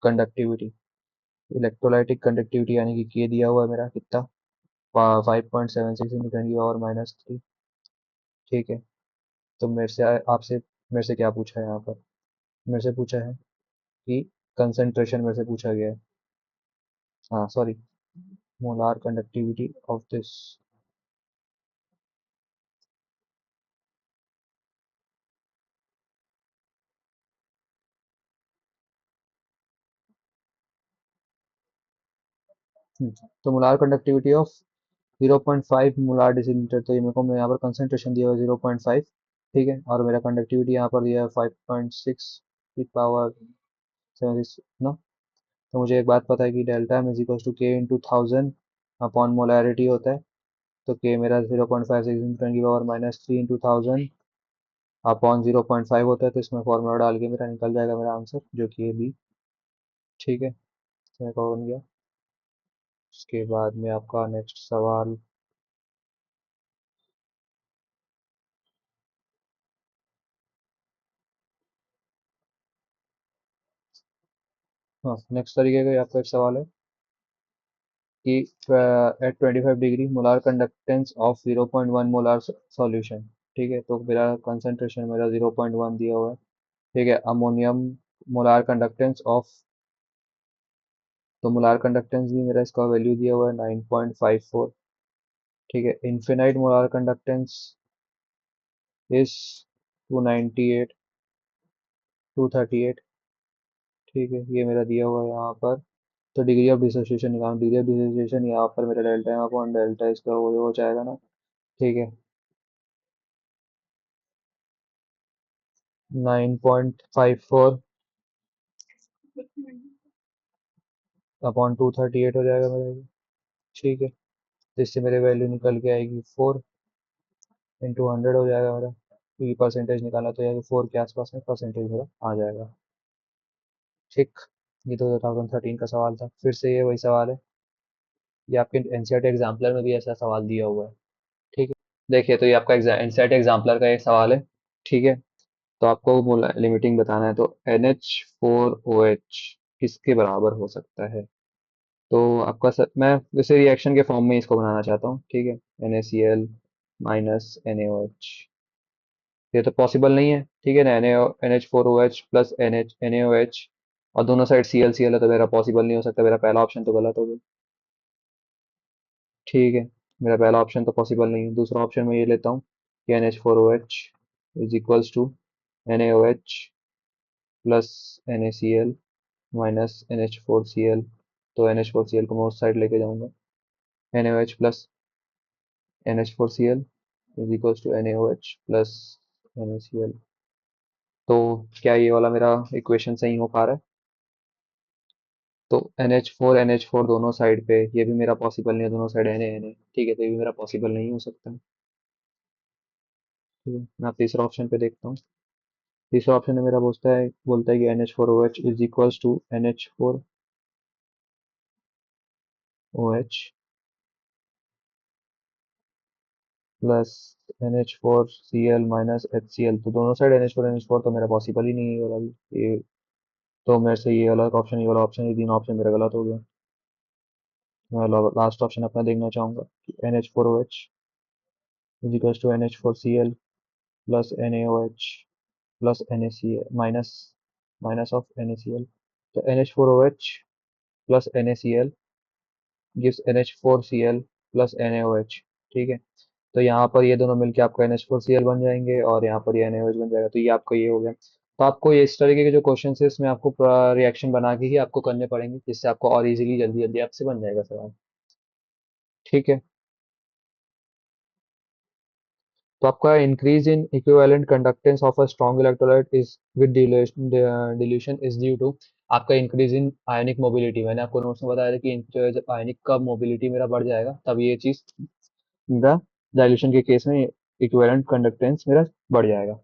conductivity. Electrolytic conductivity यानी कि के दिया हुआ है मेरा कितना, 5.76 इंटू 10⁻³ ठीक है, तो मेरे से आपसे मेरे से क्या पूछा है यहाँ पर, मेरे से पूछा है कि कंसंट्रेशन मेरे से पूछा गया है। हाँ sorry, molar conductivity of this. तो molar conductivity of 0.5 molar decilitre, तो ये मेरे को मैं यहाँ पर कंसंट्रेशन दिया हुआ है 0.5। ठीक है, और मेरा कंडक्टिविटी यहाँ पर दिया है 5.6 की पावर 76 ना। तो मुझे एक बात पता है कि delta M is equal to K into 1000 upon molarity होता है। तो के मेरा 0.56 इंटू 10⁻³ इंटू 1000 अपॉन 0.5 होता है, तो इसमें फॉर्मूला डाल के मेरा निकल जाएगा मेरा आंसर जो कि है बी। ठीक है, तो मेरे को बन गया। उसके बाद में आपका नेक्स्ट सवाल। हाँ, नेक्स्ट तरीके का आपका एक सवाल है कि at 25 degree molar conductance of 0.1 molar solution. ठीक है, तो मेरा कंसंट्रेशन मेरा 0.1 दिया हुआ है। ठीक है, अमोनियम मोलार कंडक्टेंस ऑफ, तो मोलार कंडक्टेंस भी मेरा इसका वैल्यू दिया हुआ है 9.54। ठीक है, इन्फिनाइट मोलार कंडक्टेंस इज 298, 238। ठीक है, ये मेरा दिया हुआ है यहाँ पर। तो डिग्री ऑफ डिसोसिएशन निकालना, डिग्री ऑफ डिसोसिएशन यहाँ पर मेरा डेल्टा है अपॉन डेल्टा इसका वो हो जाएगा ना। ठीक है, 9.54 अपॉन 238 हो जाएगा मेरा ये। ठीक है, जिससे मेरे वैल्यू निकल के आएगी 4 इंटू 100 हो जाएगा मेरा, क्योंकि परसेंटेज निकाला तो ये 4 के आसपास में परसेंटेज मेरा आ जाएगा। ठीक, ये तो 2013 का सवाल था, फिर से ये वही सवाल है। ये आपके एनसीईआरटी एग्जाम्पलर में भी ऐसा सवाल दिया हुआ है। ठीक है, देखिए तो ये आपका एनसीईआरटी एग्जाम्पलर का एक सवाल है। ठीक है, तो आपको बोला लिमिटिंग बताना है, तो NH4OH किसके बराबर हो सकता है। तो आपका मैं वैसे रिएक्शन के फॉर्म में इसको बनाना चाहता हूँ। ठीक है, NaCl माइनस NaOH, ये तो पॉसिबल नहीं है। ठीक है ना, NH4OH प्लस NaOH और दोनों साइड Cl है, तो मेरा पॉसिबल नहीं हो सकता, मेरा पहला ऑप्शन तो गलत हो गया। ठीक है, मेरा पहला ऑप्शन तो पॉसिबल नहीं है। दूसरा ऑप्शन मैं ये लेता हूँ कि NH4OH is equals to NaOH plus NaCl minus NH4Cl। तो NH4Cl को मैं उस साइड लेके जाऊंगा, NaOH plus NH4Cl is equals to NaOH plus NaCl। तो क्या ये वाला मेरा इक्वेशन सही हो पा रहा है। तो NH4 दोनों साइड पे, ये भी मेरा पॉसिबल नहीं है, दोनों साइड Na। ठीक है, तो ये भी मेरा पॉसिबल नहीं हो सकता। ठीक है, मैं अब तीसरा ऑप्शन पे देखता हूँ। तीसरा ऑप्शन में मेरा बोलता है कि NH4OH is equals to NH4OH plus NH4Cl minus HCl। तो दोनों साइड NH4 तो मेरा पॉसिबल ही नहीं है ये वाला भी। ये तो मेरे से ये वाला ऑप्शन, ये वाला ऑप्शन, ये तीन ऑप्शन मेरा गलत हो गया। मैं लास्ट ऑप्शन अपना देखना चाहूँगा कि NH4OH is equals to NH4Cl plus NaOH plus NaCl minus minus of NaCl। तो NH4OH plus NaCl gives NH4Cl plus NaOH। ठीक है, तो यहाँ पर ये दोनों मिलके आपका NH4Cl बन जाएंगे और यहाँ पर ये NaOH बन जाएगा, तो ये आपका ये हो गया। तो आपको ये इस तरीके के जो क्वेश्चन है इसमें आपको रिएक्शन बना के ही आपको करने पड़ेंगे, जिससे आपको और इजीली जल्दी जल्दी आपसे बन जाएगा सवाल। ठीक है, तो आपका increase in equivalent conductance of a strong electrolyte is with dilution is due to आपका इंक्रीज इन आयनिक मोबिलिटी। मैंने आपको नोट्स में बताया था कि जब आयनिक का मोबिलिटी मेरा बढ़ जाएगा तब ये चीज मेरा डाइल्यूशन के केस में इक्विवेलेंट कंडक्टेंस मेरा बढ़ जाएगा।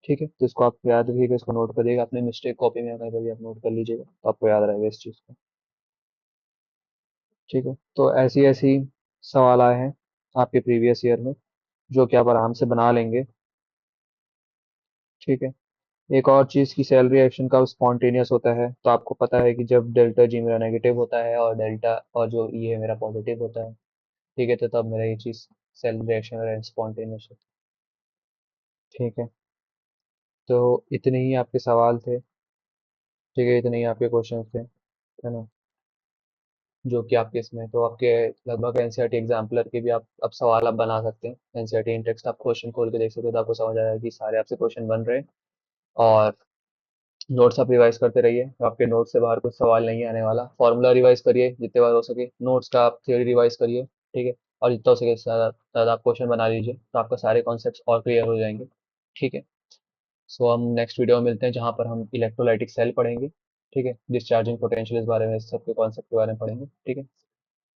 ठीक है, तो इसको आप याद रखिएगा, इसको नोट करिएगा अपने मिस्टेक कॉपी में, कहीं पर भी आप नोट कर लीजिएगा तो आपको याद रहेगा इस चीज़ को। ठीक है, तो ऐसी ऐसी सवाल आए हैं आपके प्रीवियस ईयर में जो कि आप आराम से बना लेंगे। ठीक है, एक और चीज़ की सेल रिएक्शन कब स्पॉन्टेनियस होता है, तो आपको पता है कि जब डेल्टा जी मेरा नेगेटिव होता है और डेल्टा और जो ई है मेरा पॉजिटिव होता है। ठीक है, तो तब मेरा ये चीज़ सेल रिएक्शन मेरा स्पॉन्टेनियस होता है। ठीक है, तो इतने ही आपके सवाल थे। ठीक है, इतने ही आपके क्वेश्चन थे, है ना, जो कि आपके इसमें तो आपके लगभग एनसीईआरटी एग्जाम्पलर के भी आप अब सवाल आप बना सकते हैं। एनसीईआरटी इन टेक्स्ट आप क्वेश्चन खोल के देख सकते हो, तो आपको समझ आएगा कि सारे आपसे क्वेश्चन बन रहे हैं। और नोट्स आप रिवाइज करते रहिए, तो आपके नोट्स से बाहर कुछ सवाल नहीं आने वाला। फॉर्मूला रिवाइज करिए जितने बार हो सके, नोट्स का आप थ्योरी रिवाइज करिए। ठीक है, और जितना हो सके ज़्यादा ज़्यादा आप क्वेश्चन बना लीजिए, तो आपका सारे कॉन्सेप्ट्स और क्लियर हो जाएंगे। ठीक है, सो हम नेक्स्ट वीडियो में मिलते हैं जहाँ पर हम इलेक्ट्रोलाइटिक सेल पढ़ेंगे। ठीक है, डिस्चार्जिंग पोटेंशियल इस बारे में, इस सबके कॉन्सेप्ट के बारे में पढ़ेंगे। ठीक है,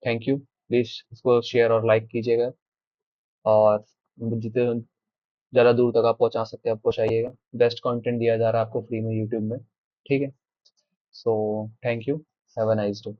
थैंक यू। प्लीज़ इसको शेयर और लाइक कीजिएगा, और जितने ज़्यादा दूर तक आप पहुँचा सकते हैं आप पहुँचाइएगा। बेस्ट कंटेंट दिया जा रहा है आपको फ्री में यूट्यूब में। ठीक है, so thank you, have a nice day.